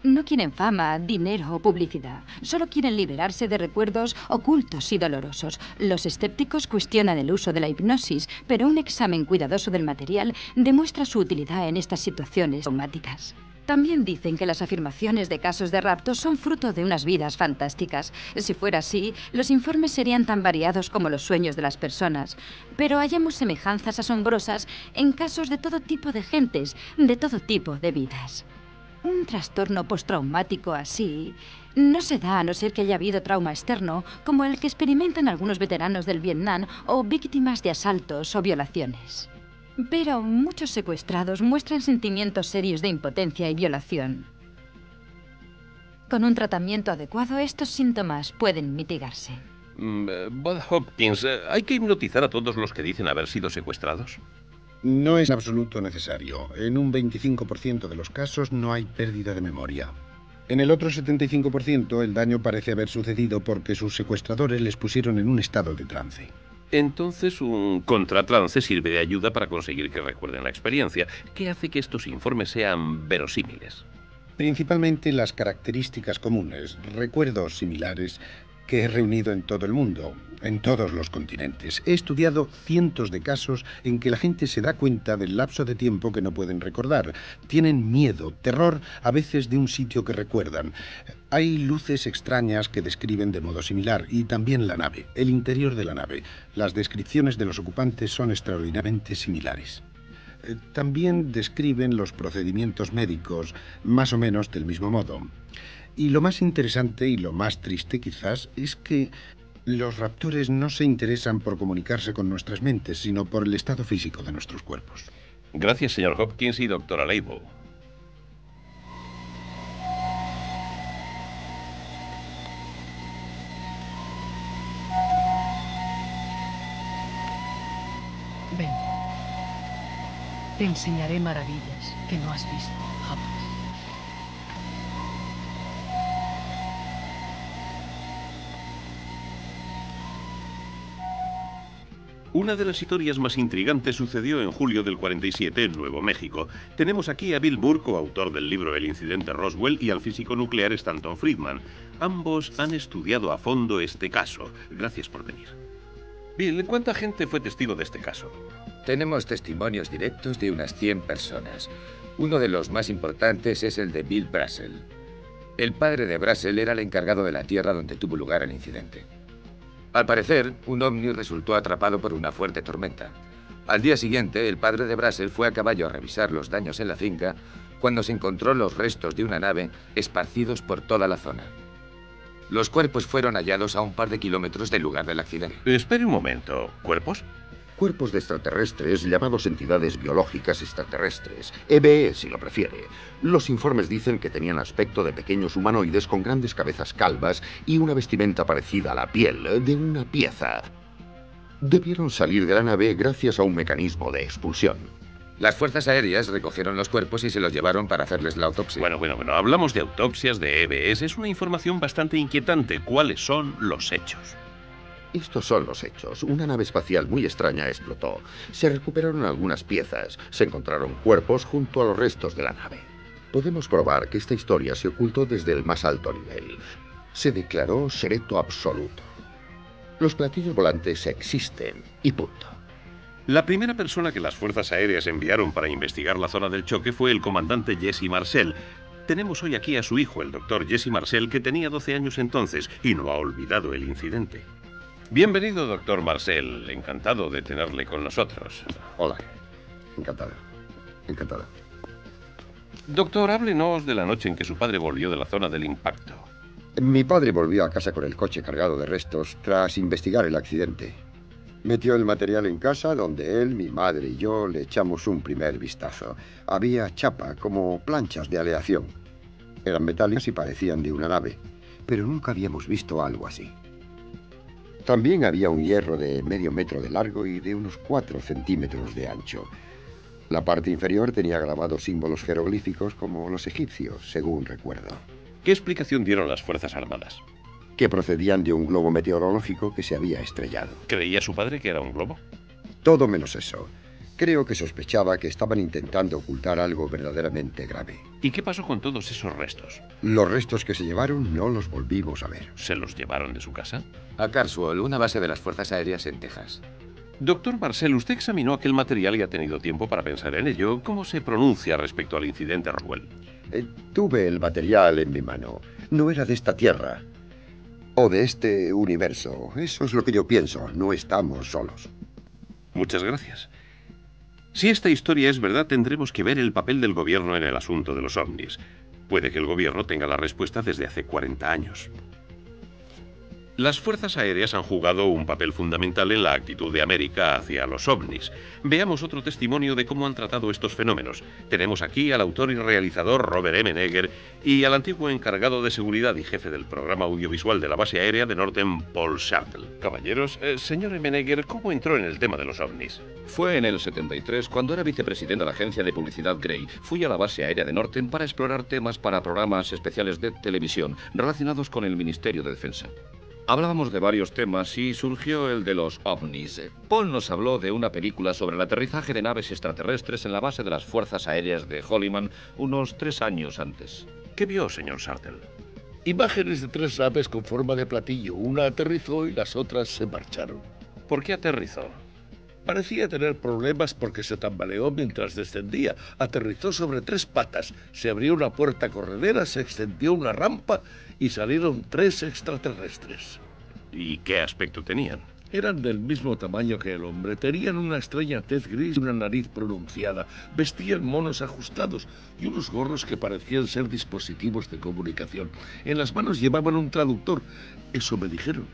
No quieren fama, dinero o publicidad. Solo quieren liberarse de recuerdos ocultos y dolorosos. Los escépticos cuestionan el uso de la hipnosis, pero un examen cuidadoso del material demuestra su utilidad en estas situaciones traumáticas. También dicen que las afirmaciones de casos de rapto son fruto de unas vidas fantásticas. Si fuera así, los informes serían tan variados como los sueños de las personas. Pero hallamos semejanzas asombrosas en casos de todo tipo de gentes, de todo tipo de vidas. Un trastorno postraumático así no se da a no ser que haya habido trauma externo, como el que experimentan algunos veteranos del Vietnam o víctimas de asaltos o violaciones. Pero muchos secuestrados muestran sentimientos serios de impotencia y violación. Con un tratamiento adecuado, estos síntomas pueden mitigarse. Bud Hopkins, ¿hay que hipnotizar a todos los que dicen haber sido secuestrados? No es en absoluto necesario. En un 25% de los casos no hay pérdida de memoria. En el otro 75% el daño parece haber sucedido porque sus secuestradores les pusieron en un estado de trance. Entonces, un contratrance sirve de ayuda para conseguir que recuerden la experiencia. ¿Qué hace que estos informes sean verosímiles? Principalmente las características comunes, recuerdos similares que he reunido en todo el mundo, en todos los continentes. He estudiado cientos de casos en que la gente se da cuenta del lapso de tiempo que no pueden recordar. Tienen miedo, terror, a veces de un sitio que recuerdan. Hay luces extrañas que describen de modo similar, y también la nave, el interior de la nave. Las descripciones de los ocupantes son extraordinariamente similares. También describen los procedimientos médicos, más o menos del mismo modo. Y lo más interesante y lo más triste quizás es que los raptores no se interesan por comunicarse con nuestras mentes, sino por el estado físico de nuestros cuerpos. Gracias, señor Hopkins y doctora Leibow. Ven. Te enseñaré maravillas que no has visto jamás. Una de las historias más intrigantes sucedió en julio del 47 en Nuevo México. Tenemos aquí a Bill Burr, coautor del libro El incidente Roswell, y al físico nuclear Stanton Friedman. Ambos han estudiado a fondo este caso. Gracias por venir. Bill, ¿cuánta gente fue testigo de este caso? Tenemos testimonios directos de unas 100 personas. Uno de los más importantes es el de Bill Brassel. El padre de Brassel era el encargado de la tierra donde tuvo lugar el incidente. Al parecer, un ovni resultó atrapado por una fuerte tormenta. Al día siguiente, el padre de Brassel fue a caballo a revisar los daños en la finca cuando se encontró los restos de una nave esparcidos por toda la zona. Los cuerpos fueron hallados a un par de kilómetros del lugar del accidente. Espere un momento. ¿Cuerpos? Cuerpos de extraterrestres llamados entidades biológicas extraterrestres, EBE si lo prefiere. Los informes dicen que tenían aspecto de pequeños humanoides con grandes cabezas calvas y una vestimenta parecida a la piel de una pieza. Debieron salir de la nave gracias a un mecanismo de expulsión. Las fuerzas aéreas recogieron los cuerpos y se los llevaron para hacerles la autopsia. Bueno, hablamos de autopsias, de EBS. Es una información bastante inquietante. ¿Cuáles son los hechos? Estos son los hechos. Una nave espacial muy extraña explotó. Se recuperaron algunas piezas. Se encontraron cuerpos junto a los restos de la nave. Podemos probar que esta historia se ocultó desde el más alto nivel. Se declaró secreto absoluto. Los platillos volantes existen y punto. La primera persona que las fuerzas aéreas enviaron para investigar la zona del choque fue el comandante Jesse Marcel. Tenemos hoy aquí a su hijo, el doctor Jesse Marcel, que tenía 12 años entonces y no ha olvidado el incidente. Bienvenido, doctor Marcel. Encantado de tenerle con nosotros. Hola. Encantado. Encantado. Doctor, háblenos de la noche en que su padre volvió de la zona del impacto. Mi padre volvió a casa con el coche cargado de restos tras investigar el accidente. Metió el material en casa, donde él, mi madre y yo le echamos un primer vistazo. Había chapa, como planchas de aleación. Eran metálicas y parecían de una nave, pero nunca habíamos visto algo así. También había un hierro de medio metro de largo y de unos 4 centímetros de ancho. La parte inferior tenía grabados símbolos jeroglíficos como los egipcios, según recuerdo. ¿Qué explicación dieron las Fuerzas Armadas? Que procedían de un globo meteorológico que se había estrellado. ¿Creía su padre que era un globo? Todo menos eso. Creo que sospechaba que estaban intentando ocultar algo verdaderamente grave. ¿Y qué pasó con todos esos restos? Los restos que se llevaron no los volvimos a ver. ¿Se los llevaron de su casa? A Carswell, una base de las Fuerzas Aéreas en Texas. Doctor Marcel, usted examinó aquel material y ha tenido tiempo para pensar en ello. ¿Cómo se pronuncia respecto al incidente Roswell? Tuve el material en mi mano. No era de esta tierra. O de este universo. Eso es lo que yo pienso. No estamos solos. Muchas gracias. Si esta historia es verdad, tendremos que ver el papel del gobierno en el asunto de los ovnis. Puede que el gobierno tenga la respuesta desde hace 40 años. Las fuerzas aéreas han jugado un papel fundamental en la actitud de América hacia los ovnis. Veamos otro testimonio de cómo han tratado estos fenómenos. Tenemos aquí al autor y realizador Robert M. Neger y al antiguo encargado de seguridad y jefe del programa audiovisual de la base aérea de Norton, Paul Shartle. Caballeros, señor M. Neger, ¿cómo entró en el tema de los ovnis? Fue en el 73, cuando era vicepresidente de la agencia de publicidad Gray. Fui a la base aérea de Norton para explorar temas para programas especiales de televisión relacionados con el Ministerio de Defensa. Hablábamos de varios temas y surgió el de los ovnis. Paul nos habló de una película sobre el aterrizaje de naves extraterrestres en la base de las Fuerzas Aéreas de Holliman unos 3 años antes. ¿Qué vio, señor Shartle? Imágenes de 3 naves con forma de platillo. Una aterrizó y las otras se marcharon. ¿Por qué aterrizó? Parecía tener problemas porque se tambaleó mientras descendía. Aterrizó sobre 3 patas. Se abrió una puerta corredera, se extendió una rampa y salieron 3 extraterrestres. ¿Y qué aspecto tenían? Eran del mismo tamaño que el hombre. Tenían una extraña tez gris y una nariz pronunciada. Vestían monos ajustados y unos gorros que parecían ser dispositivos de comunicación. En las manos llevaban un traductor. Eso me dijeron.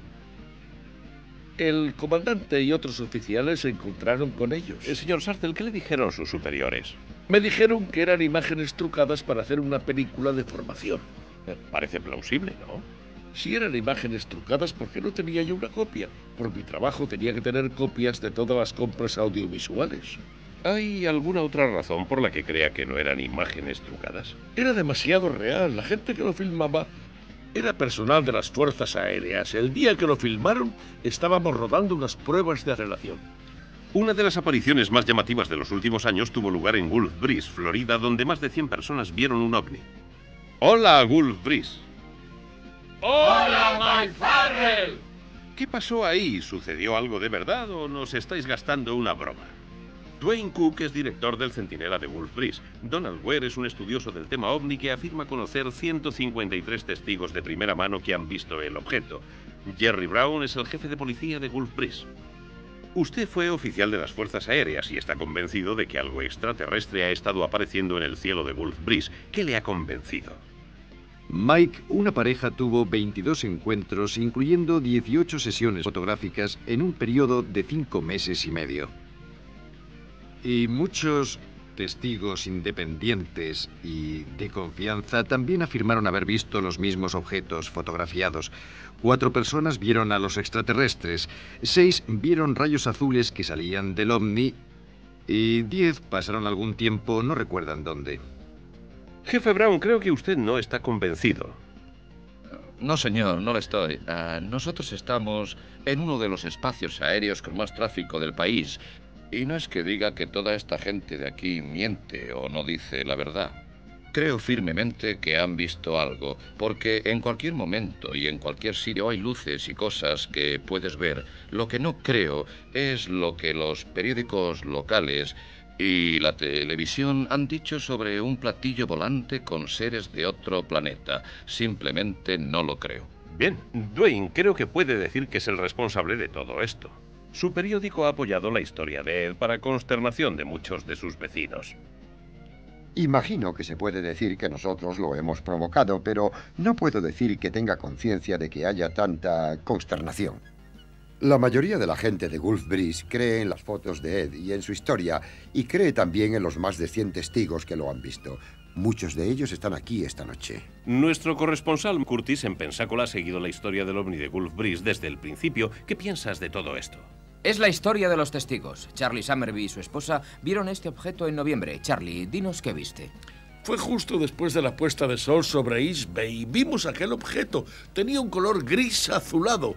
El comandante y otros oficiales se encontraron con ellos. Señor Shartle, ¿qué le dijeron sus superiores? Me dijeron que eran imágenes trucadas para hacer una película de formación. Parece plausible, ¿no? Si eran imágenes trucadas, ¿por qué no tenía yo una copia? Por mi trabajo tenía que tener copias de todas las compras audiovisuales. ¿Hay alguna otra razón por la que crea que no eran imágenes trucadas? Era demasiado real. La gente que lo filmaba era personal de las Fuerzas Aéreas. El día que lo filmaron, estábamos rodando unas pruebas de aceleración. Una de las apariciones más llamativas de los últimos años tuvo lugar en Gulf Breeze, Florida, donde más de 100 personas vieron un ovni. ¡Hola, Gulf Breeze! ¡Hola, Mike Farrell! ¿Qué pasó ahí? ¿Sucedió algo de verdad o nos estáis gastando una broma? Dwayne Cook es director del Centinela de Gulf Breeze. Donald Ware es un estudioso del tema ovni que afirma conocer 153 testigos de primera mano que han visto el objeto. Jerry Brown es el jefe de policía de Gulf Breeze. Usted fue oficial de las Fuerzas Aéreas y está convencido de que algo extraterrestre ha estado apareciendo en el cielo de Gulf Breeze. ¿Qué le ha convencido? Mike, una pareja tuvo 22 encuentros, incluyendo 18 sesiones fotográficas en un periodo de 5 meses y medio. Y muchos testigos independientes y de confianza también afirmaron haber visto los mismos objetos fotografiados. 4 personas vieron a los extraterrestres, 6 vieron rayos azules que salían del ovni y 10 pasaron algún tiempo, no recuerdan dónde. Jefe Brown, creo que usted no está convencido. No, señor, no lo estoy. Nosotros estamos en uno de los espacios aéreos con más tráfico del país. Y no es que diga que toda esta gente de aquí miente o no dice la verdad. Creo firmemente que han visto algo, porque en cualquier momento y en cualquier sitio hay luces y cosas que puedes ver. Lo que no creo es lo que los periódicos locales y la televisión han dicho sobre un platillo volante con seres de otro planeta. Simplemente no lo creo. Bien, Dwayne creo que puede decir que es el responsable de todo esto. Su periódico ha apoyado la historia de Ed para consternación de muchos de sus vecinos. Imagino que se puede decir que nosotros lo hemos provocado, pero no puedo decir que tenga conciencia de que haya tanta consternación. La mayoría de la gente de Gulf Breeze cree en las fotos de Ed y en su historia, y cree también en los más de 100 testigos que lo han visto. Muchos de ellos están aquí esta noche. Nuestro corresponsal Curtis en Pensacola ha seguido la historia del ovni de Gulf Breeze desde el principio. ¿Qué piensas de todo esto? Es la historia de los testigos. Charlie Summerby y su esposa vieron este objeto en noviembre. Charlie, dinos qué viste. Fue justo después de la puesta de sol sobre East Bay. Vimos aquel objeto. Tenía un color gris azulado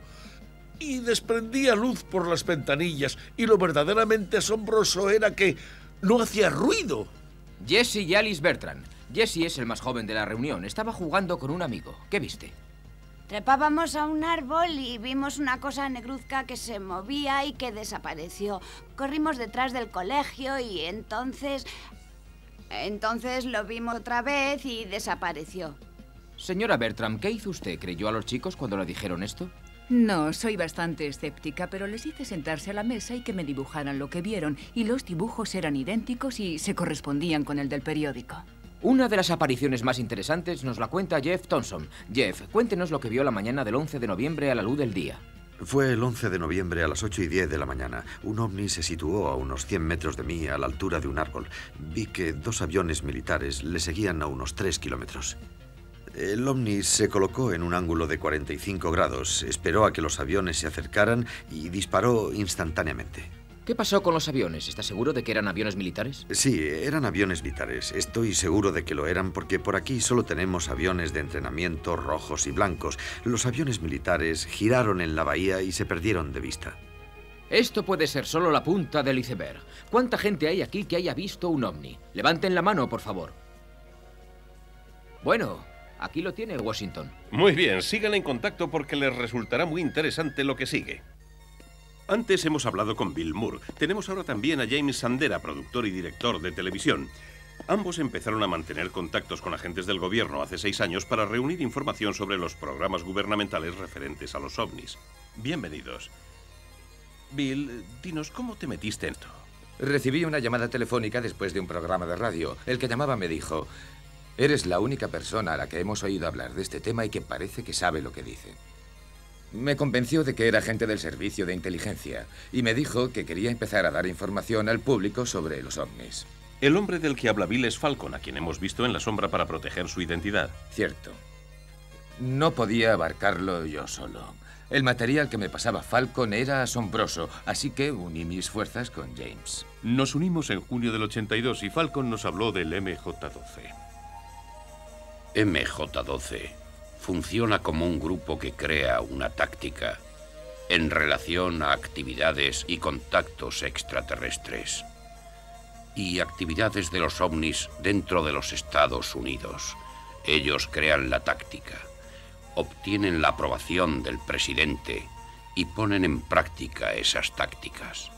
y desprendía luz por las ventanillas. Y lo verdaderamente asombroso era que no hacía ruido. Jesse y Alice Bertrand. Jesse es el más joven de la reunión. Estaba jugando con un amigo. ¿Qué viste? Trepábamos a un árbol y vimos una cosa negruzca que se movía y que desapareció. Corrimos detrás del colegio y entonces lo vimos otra vez y desapareció. Señora Bertram, ¿qué hizo usted? ¿Creyó a los chicos cuando le dijeron esto? No, soy bastante escéptica, pero les hice sentarse a la mesa y que me dibujaran lo que vieron, y los dibujos eran idénticos y se correspondían con el del periódico. Una de las apariciones más interesantes nos la cuenta Jeff Thompson. Jeff, cuéntenos lo que vio la mañana del 11 de noviembre a la luz del día. Fue el 11 de noviembre a las 8:10 de la mañana. Un ovni se situó a unos 100 metros de mí, a la altura de un árbol. Vi que 2 aviones militares le seguían a unos 3 kilómetros. El ovni se colocó en un ángulo de 45 grados, esperó a que los aviones se acercaran y disparó instantáneamente. ¿Qué pasó con los aviones? ¿Está seguro de que eran aviones militares? Sí, eran aviones militares. Estoy seguro de que lo eran porque por aquí solo tenemos aviones de entrenamiento rojos y blancos. Los aviones militares giraron en la bahía y se perdieron de vista. Esto puede ser solo la punta del iceberg. ¿Cuánta gente hay aquí que haya visto un ovni? Levanten la mano, por favor. Bueno, aquí lo tiene Washington. Muy bien, sigan en contacto porque les resultará muy interesante lo que sigue. Antes hemos hablado con Bill Moore. Tenemos ahora también a James Sandera, productor y director de televisión. Ambos empezaron a mantener contactos con agentes del gobierno hace 6 años para reunir información sobre los programas gubernamentales referentes a los ovnis. Bienvenidos. Bill, dinos, ¿cómo te metiste en esto? Recibí una llamada telefónica después de un programa de radio. El que llamaba me dijo: eres la única persona a la que hemos oído hablar de este tema y que parece que sabe lo que dice. Me convenció de que era agente del servicio de inteligencia y me dijo que quería empezar a dar información al público sobre los ovnis. El hombre del que habla Bill es Falcon, a quien hemos visto en la sombra para proteger su identidad. Cierto. No podía abarcarlo yo solo. El material que me pasaba Falcon era asombroso, así que uní mis fuerzas con James. Nos unimos en junio del 82 y Falcon nos habló del MJ-12. MJ-12 funciona como un grupo que crea una táctica en relación a actividades y contactos extraterrestres y actividades de los ovnis dentro de los Estados Unidos. Ellos crean la táctica, obtienen la aprobación del presidente y ponen en práctica esas tácticas.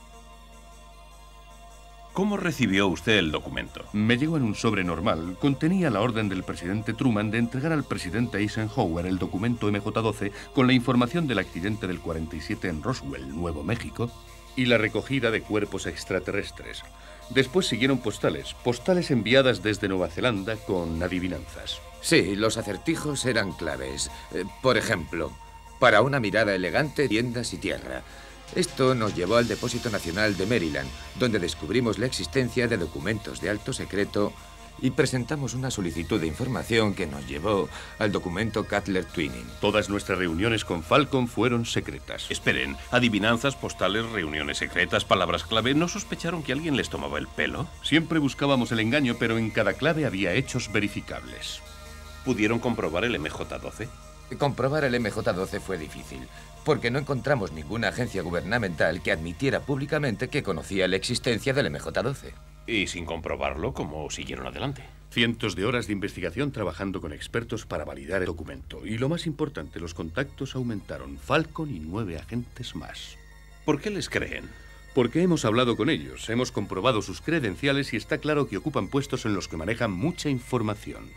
¿Cómo recibió usted el documento? Me llegó en un sobre normal. Contenía la orden del presidente Truman de entregar al presidente Eisenhower el documento MJ-12 con la información del accidente del 47 en Roswell, Nuevo México, y la recogida de cuerpos extraterrestres. Después siguieron postales enviadas desde Nueva Zelanda con adivinanzas. Sí, los acertijos eran claves. Por ejemplo, para una mirada elegante, tiendas y tierra. Esto nos llevó al Depósito Nacional de Maryland, donde descubrimos la existencia de documentos de alto secreto y presentamos una solicitud de información que nos llevó al documento Cutler Twinning. Todas nuestras reuniones con Falcon fueron secretas. Esperen, adivinanzas, postales, reuniones secretas, palabras clave. ¿No sospecharon que alguien les tomaba el pelo? Siempre buscábamos el engaño, pero en cada clave había hechos verificables. ¿Pudieron comprobar el MJ-12? Comprobar el MJ-12 fue difícil, porque no encontramos ninguna agencia gubernamental que admitiera públicamente que conocía la existencia del MJ-12. Y sin comprobarlo, ¿cómo siguieron adelante? Cientos de horas de investigación trabajando con expertos para validar el documento. Y lo más importante, los contactos aumentaron. Falcon y 9 agentes más. ¿Por qué les creen? Porque hemos hablado con ellos, hemos comprobado sus credenciales y está claro que ocupan puestos en los que manejan mucha información.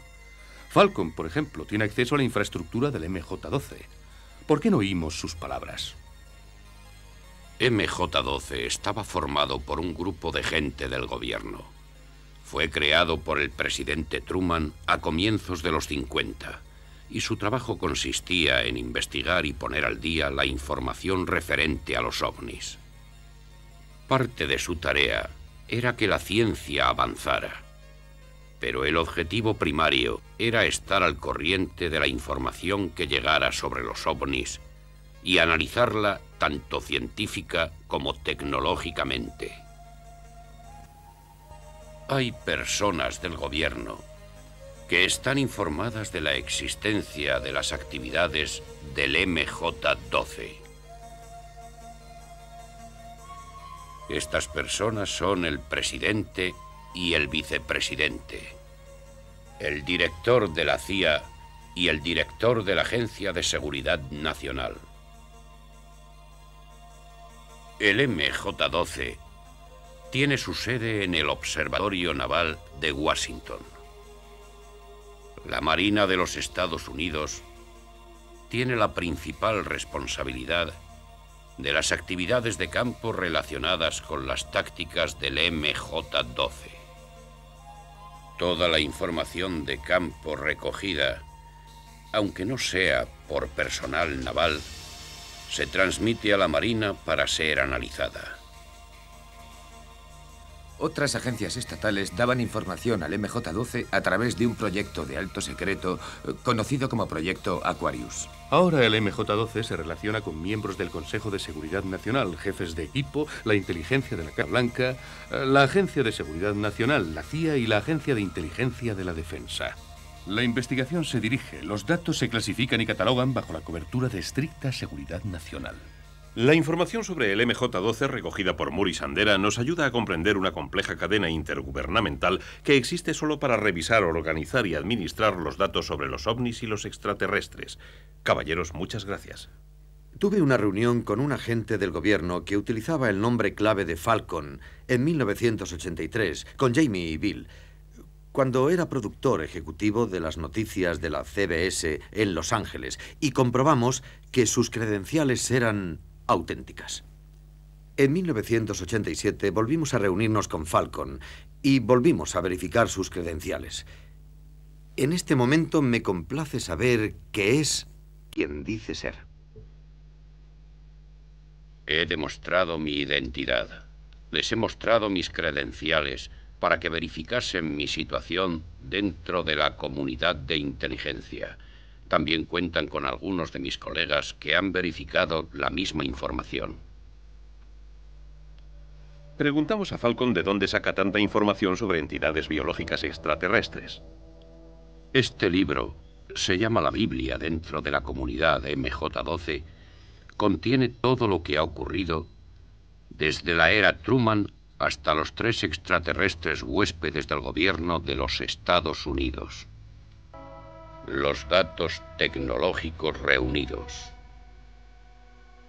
Falcon, por ejemplo, tiene acceso a la infraestructura del MJ-12. ¿Por qué no oímos sus palabras? MJ-12 estaba formado por un grupo de gente del gobierno. Fue creado por el presidente Truman a comienzos de los 50 y su trabajo consistía en investigar y poner al día la información referente a los ovnis. Parte de su tarea era que la ciencia avanzara, pero el objetivo primario era estar al corriente de la información que llegara sobre los ovnis y analizarla tanto científica como tecnológicamente. Hay personas del gobierno que están informadas de la existencia de las actividades del MJ-12. Estas personas son el presidente y el vicepresidente, el director de la CIA y el director de la Agencia de Seguridad Nacional. El MJ-12 tiene su sede en el Observatorio Naval de Washington. La Marina de los Estados Unidos tiene la principal responsabilidad de las actividades de campo relacionadas con las tácticas del MJ-12. Toda la información de campo recogida, aunque no sea por personal naval, se transmite a la Marina para ser analizada. Otras agencias estatales daban información al MJ-12 a través de un proyecto de alto secreto conocido como Proyecto Aquarius. Ahora el MJ-12 se relaciona con miembros del Consejo de Seguridad Nacional, jefes de equipo, la inteligencia de la Casa Blanca, la Agencia de Seguridad Nacional, la CIA y la Agencia de Inteligencia de la Defensa. La investigación se dirige, los datos se clasifican y catalogan bajo la cobertura de estricta seguridad nacional. La información sobre el MJ-12 recogida por Moore y Sandera nos ayuda a comprender una compleja cadena intergubernamental que existe solo para revisar, organizar y administrar los datos sobre los ovnis y los extraterrestres. Caballeros, muchas gracias. Tuve una reunión con un agente del gobierno que utilizaba el nombre clave de Falcon en 1983 con Jamie y Bill, cuando era productor ejecutivo de las noticias de la CBS en Los Ángeles, y comprobamos que sus credenciales eran auténticas. En 1987 volvimos a reunirnos con Falcon y volvimos a verificar sus credenciales. En este momento me complace saber que es quien dice ser. He demostrado mi identidad. Les he mostrado mis credenciales para que verificasen mi situación dentro de la comunidad de inteligencia. También cuentan con algunos de mis colegas que han verificado la misma información. Preguntamos a Falcon de dónde saca tanta información sobre entidades biológicas extraterrestres. Este libro, se llama la Biblia dentro de la comunidad de MJ-12, contiene todo lo que ha ocurrido desde la era Truman hasta los 3 extraterrestres huéspedes del gobierno de los Estados Unidos. Los datos tecnológicos reunidos.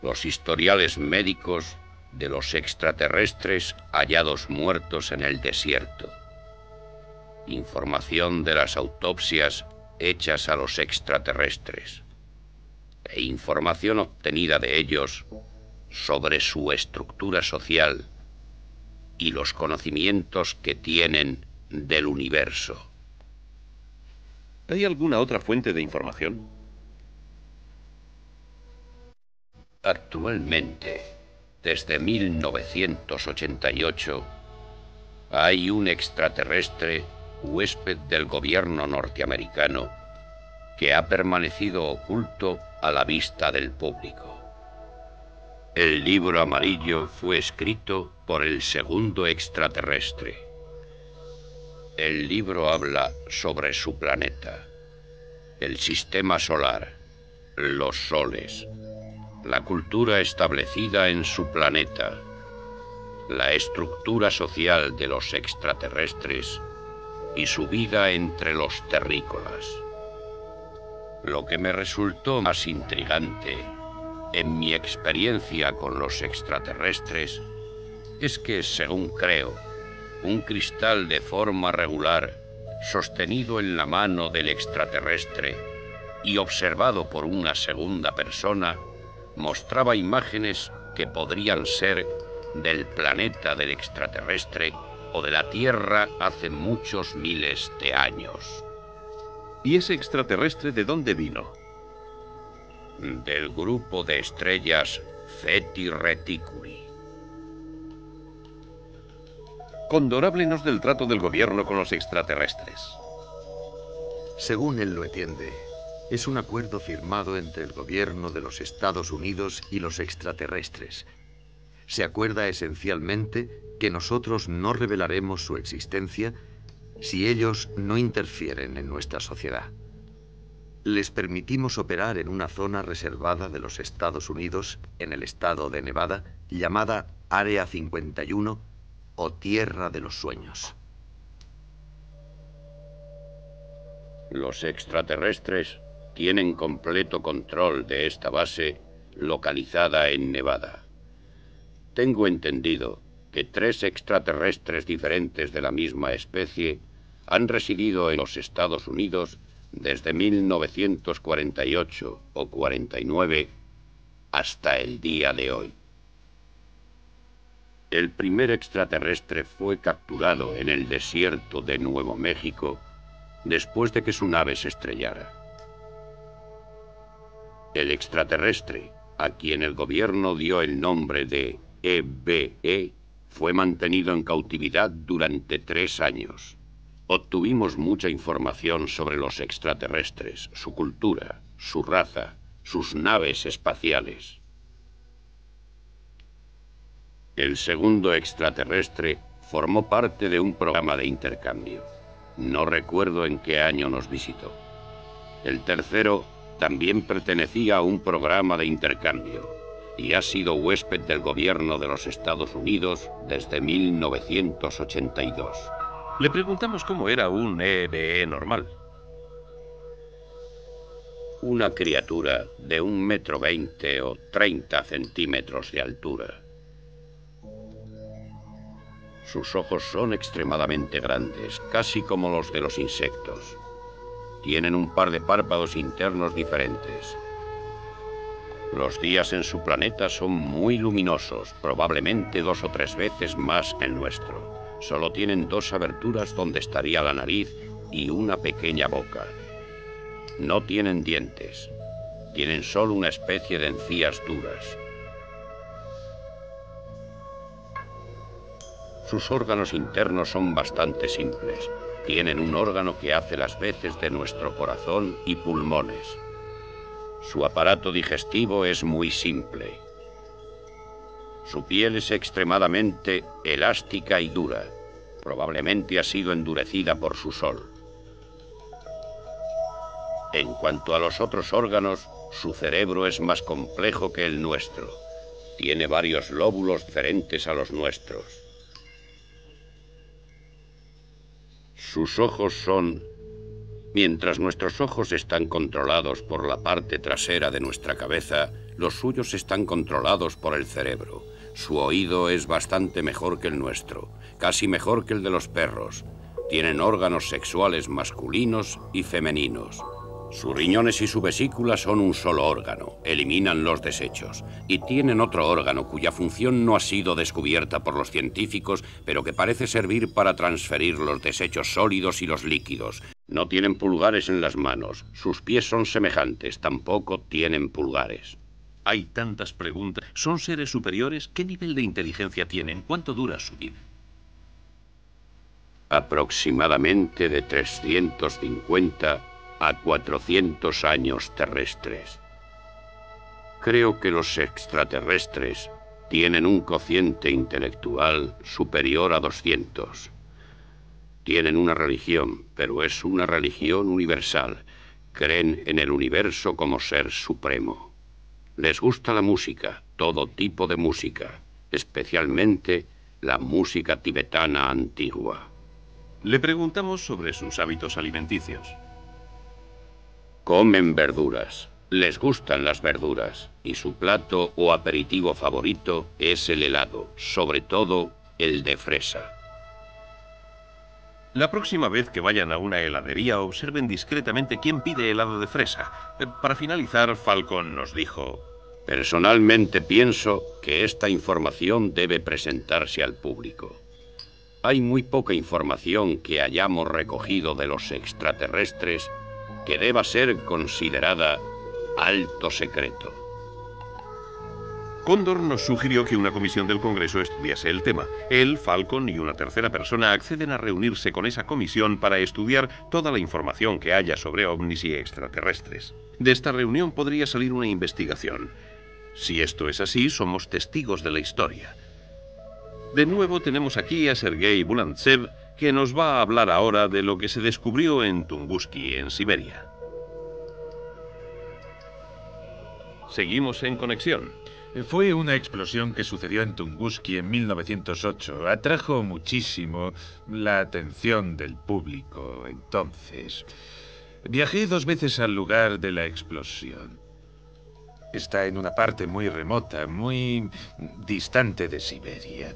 Los historiales médicos de los extraterrestres hallados muertos en el desierto. Información de las autopsias hechas a los extraterrestres. E información obtenida de ellos sobre su estructura social y los conocimientos que tienen del universo. ¿Hay alguna otra fuente de información? Actualmente, desde 1988, hay un extraterrestre huésped del gobierno norteamericano que ha permanecido oculto a la vista del público. El libro amarillo fue escrito por el segundo extraterrestre. El libro habla sobre su planeta, el sistema solar Los soles. La cultura establecida en su planeta. La estructura social de los extraterrestres y su vida entre los terrícolas. Lo que me resultó más intrigante en mi experiencia con los extraterrestres es que, según creo, un cristal de forma regular, sostenido en la mano del extraterrestre y observado por una segunda persona, mostraba imágenes que podrían ser del planeta del extraterrestre o de la Tierra hace muchos miles de años. ¿Y ese extraterrestre de dónde vino? Del grupo de estrellas Ceti Reticuli. Condor, háblenos del trato del gobierno con los extraterrestres. Según él lo entiende, es un acuerdo firmado entre el gobierno de los Estados Unidos y los extraterrestres. Se acuerda esencialmente que nosotros no revelaremos su existencia si ellos no interfieren en nuestra sociedad. Les permitimos operar en una zona reservada de los Estados Unidos, en el estado de Nevada, llamada Área 51 o Tierra de los Sueños. Los extraterrestres tienen completo control de esta base localizada en Nevada. Tengo entendido que 3 extraterrestres diferentes de la misma especie han residido en los Estados Unidos desde 1948 o 49 hasta el día de hoy. El primer extraterrestre fue capturado en el desierto de Nuevo México después de que su nave se estrellara. El extraterrestre, a quien el gobierno dio el nombre de EBE, fue mantenido en cautividad durante 3 años. Obtuvimos mucha información sobre los extraterrestres, su cultura, su raza, sus naves espaciales. El segundo extraterrestre formó parte de un programa de intercambio. No recuerdo en qué año nos visitó. El tercero también pertenecía a un programa de intercambio y ha sido huésped del gobierno de los Estados Unidos desde 1982. Le preguntamos cómo era un EBE normal. Una criatura de 1,20 m o 30 centímetros de altura. Sus ojos son extremadamente grandes, casi como los de los insectos. Tienen un par de párpados internos diferentes. Los días en su planeta son muy luminosos, probablemente 2 o 3 veces más que el nuestro. Solo tienen 2 aberturas donde estaría la nariz y una pequeña boca. No tienen dientes. Tienen solo una especie de encías duras. Sus órganos internos son bastante simples. Tienen un órgano que hace las veces de nuestro corazón y pulmones. Su aparato digestivo es muy simple. Su piel es extremadamente elástica y dura. Probablemente ha sido endurecida por su sol. En cuanto a los otros órganos, su cerebro es más complejo que el nuestro. Tiene varios lóbulos diferentes a los nuestros. Sus ojos son... Mientras nuestros ojos están controlados por la parte trasera de nuestra cabeza, los suyos están controlados por el cerebro. Su oído es bastante mejor que el nuestro, casi mejor que el de los perros. Tienen órganos sexuales masculinos y femeninos. Sus riñones y su vesícula son un solo órgano, eliminan los desechos. Y tienen otro órgano cuya función no ha sido descubierta por los científicos, pero que parece servir para transferir los desechos sólidos y los líquidos. No tienen pulgares en las manos. Sus pies son semejantes, tampoco tienen pulgares. Hay tantas preguntas. ¿Son seres superiores? ¿Qué nivel de inteligencia tienen? ¿Cuánto dura su vida? Aproximadamente de 350 a 400 años terrestres. Creo que los extraterrestres tienen un cociente intelectual superior a 200. Tienen una religión, pero es una religión universal. Creen en el universo como ser supremo. Les gusta la música, todo tipo de música, especialmente la música tibetana antigua. Le preguntamos sobre sus hábitos alimenticios. Comen verduras. Les gustan las verduras. Y su plato o aperitivo favorito es el helado, sobre todo el de fresa. La próxima vez que vayan a una heladería, observen discretamente quién pide helado de fresa. Para finalizar, Falcon nos dijo: Personalmente pienso que esta información debe presentarse al público. Hay muy poca información que hayamos recogido de los extraterrestres que deba ser considerada alto secreto. Cóndor nos sugirió que una comisión del Congreso estudiase el tema. Él, Falcon y una tercera persona acceden a reunirse con esa comisión para estudiar toda la información que haya sobre ovnis y extraterrestres. De esta reunión podría salir una investigación. Si esto es así, somos testigos de la historia. De nuevo tenemos aquí a Sergei Bulantsev, que nos va a hablar ahora de lo que se descubrió en Tunguski, en Siberia. Seguimos en conexión. Fue una explosión que sucedió en Tunguski en 1908. Atrajo muchísimo la atención del público entonces. Viajé 2 veces al lugar de la explosión. Está en una parte muy remota, muy distante de Siberia.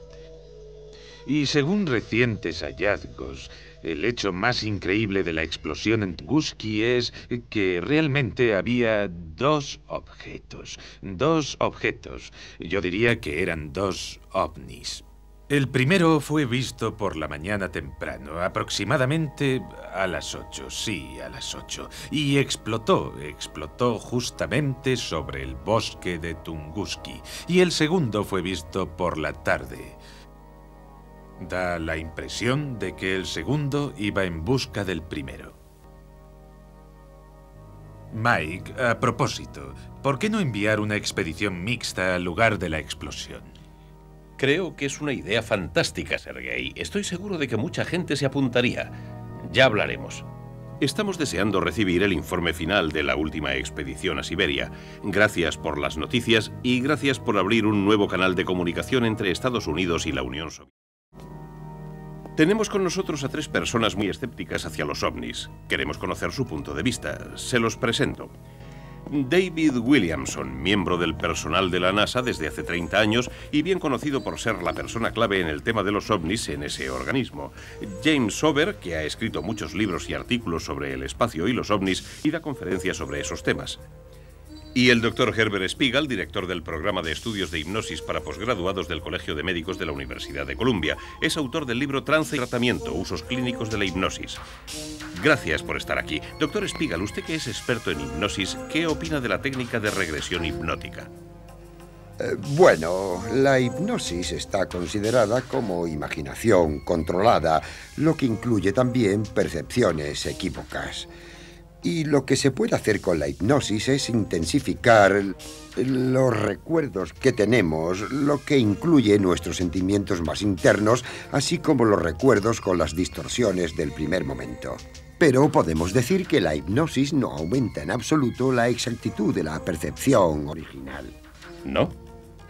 Y según recientes hallazgos, el hecho más increíble de la explosión en Tunguski es que realmente había 2 objetos. 2 objetos. Yo diría que eran 2 ovnis. El primero fue visto por la mañana temprano, aproximadamente a las 8, sí, a las 8. Y explotó justamente sobre el bosque de Tunguski. Y el segundo fue visto por la tarde. Da la impresión de que el segundo iba en busca del primero. Mike, a propósito, ¿por qué no enviar una expedición mixta al lugar de la explosión? Creo que es una idea fantástica, Sergei. Estoy seguro de que mucha gente se apuntaría. Ya hablaremos. Estamos deseando recibir el informe final de la última expedición a Siberia. Gracias por las noticias y gracias por abrir un nuevo canal de comunicación entre Estados Unidos y la Unión Soviética. Tenemos con nosotros a 3 personas muy escépticas hacia los ovnis. Queremos conocer su punto de vista. Se los presento. David Williamson, miembro del personal de la NASA desde hace 30 años y bien conocido por ser la persona clave en el tema de los ovnis en ese organismo. James Sober, que ha escrito muchos libros y artículos sobre el espacio y los ovnis y da conferencias sobre esos temas. Y el Dr. Herbert Spiegel, director del programa de estudios de hipnosis para posgraduados del Colegio de Médicos de la Universidad de Columbia. Es autor del libro Trance y Tratamiento, usos clínicos de la hipnosis. Gracias por estar aquí. Dr. Spiegel, usted que es experto en hipnosis, ¿qué opina de la técnica de regresión hipnótica? Bueno, la hipnosis está considerada como imaginación controlada, lo que incluye también percepciones equívocas. Y lo que se puede hacer con la hipnosis es intensificar los recuerdos que tenemos, lo que incluye nuestros sentimientos más internos, así como los recuerdos con las distorsiones del primer momento. Pero podemos decir que la hipnosis no aumenta en absoluto la exactitud de la percepción original. ¿No?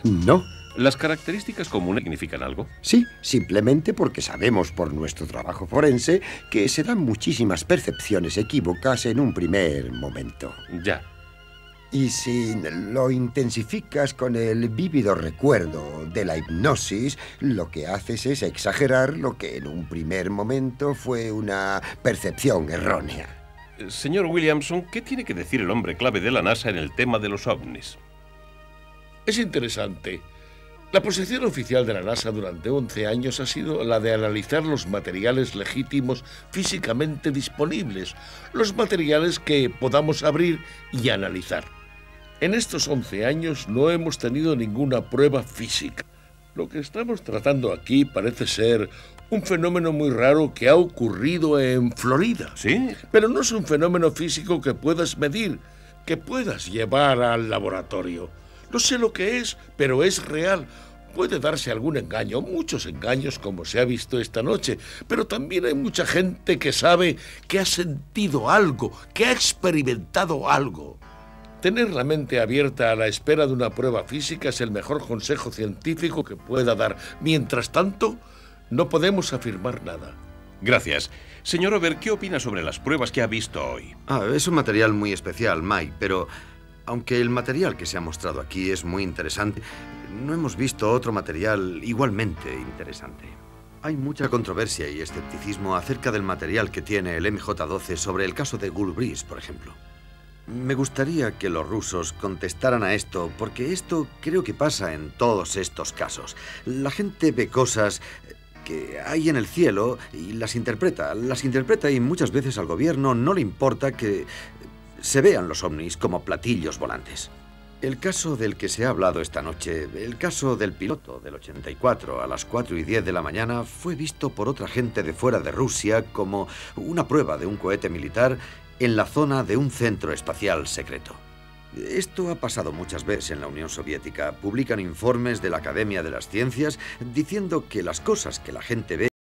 No. ¿Las características comunes significan algo? Sí, simplemente porque sabemos por nuestro trabajo forense que se dan muchísimas percepciones equívocas en un primer momento. Ya. Y si lo intensificas con el vívido recuerdo de la hipnosis, lo que haces es exagerar lo que en un primer momento fue una percepción errónea. Señor Williamson, ¿qué tiene que decir el hombre clave de la NASA en el tema de los ovnis? Es interesante. La posición oficial de la NASA durante 11 años ha sido la de analizar los materiales legítimos físicamente disponibles, los materiales que podamos abrir y analizar. En estos 11 años no hemos tenido ninguna prueba física. Lo que estamos tratando aquí parece ser un fenómeno muy raro que ha ocurrido en Florida. ¿Sí? Pero no es un fenómeno físico que puedas medir, que puedas llevar al laboratorio. No sé lo que es, pero es real. Puede darse algún engaño, muchos engaños como se ha visto esta noche, pero también hay mucha gente que sabe que ha sentido algo, que ha experimentado algo. Tener la mente abierta a la espera de una prueba física es el mejor consejo científico que pueda dar. Mientras tanto, no podemos afirmar nada. Gracias. Señor Over, ¿qué opina sobre las pruebas que ha visto hoy? Es un material muy especial, Mike, pero aunque el material que se ha mostrado aquí es muy interesante, no hemos visto otro material igualmente interesante. Hay mucha controversia y escepticismo acerca del material que tiene el MJ-12 sobre el caso de Gulbris, por ejemplo. Me gustaría que los rusos contestaran a esto, porque esto creo que pasa en todos estos casos. La gente ve cosas que hay en el cielo y las interpreta y muchas veces al gobierno no le importa que se vean los ovnis como platillos volantes. El caso del que se ha hablado esta noche, el caso del piloto del 84 a las 4:10 de la mañana, fue visto por otra gente de fuera de Rusia como una prueba de un cohete militar en la zona de un centro espacial secreto. Esto ha pasado muchas veces en la Unión Soviética. Publican informes de la Academia de las Ciencias diciendo que las cosas que la gente ve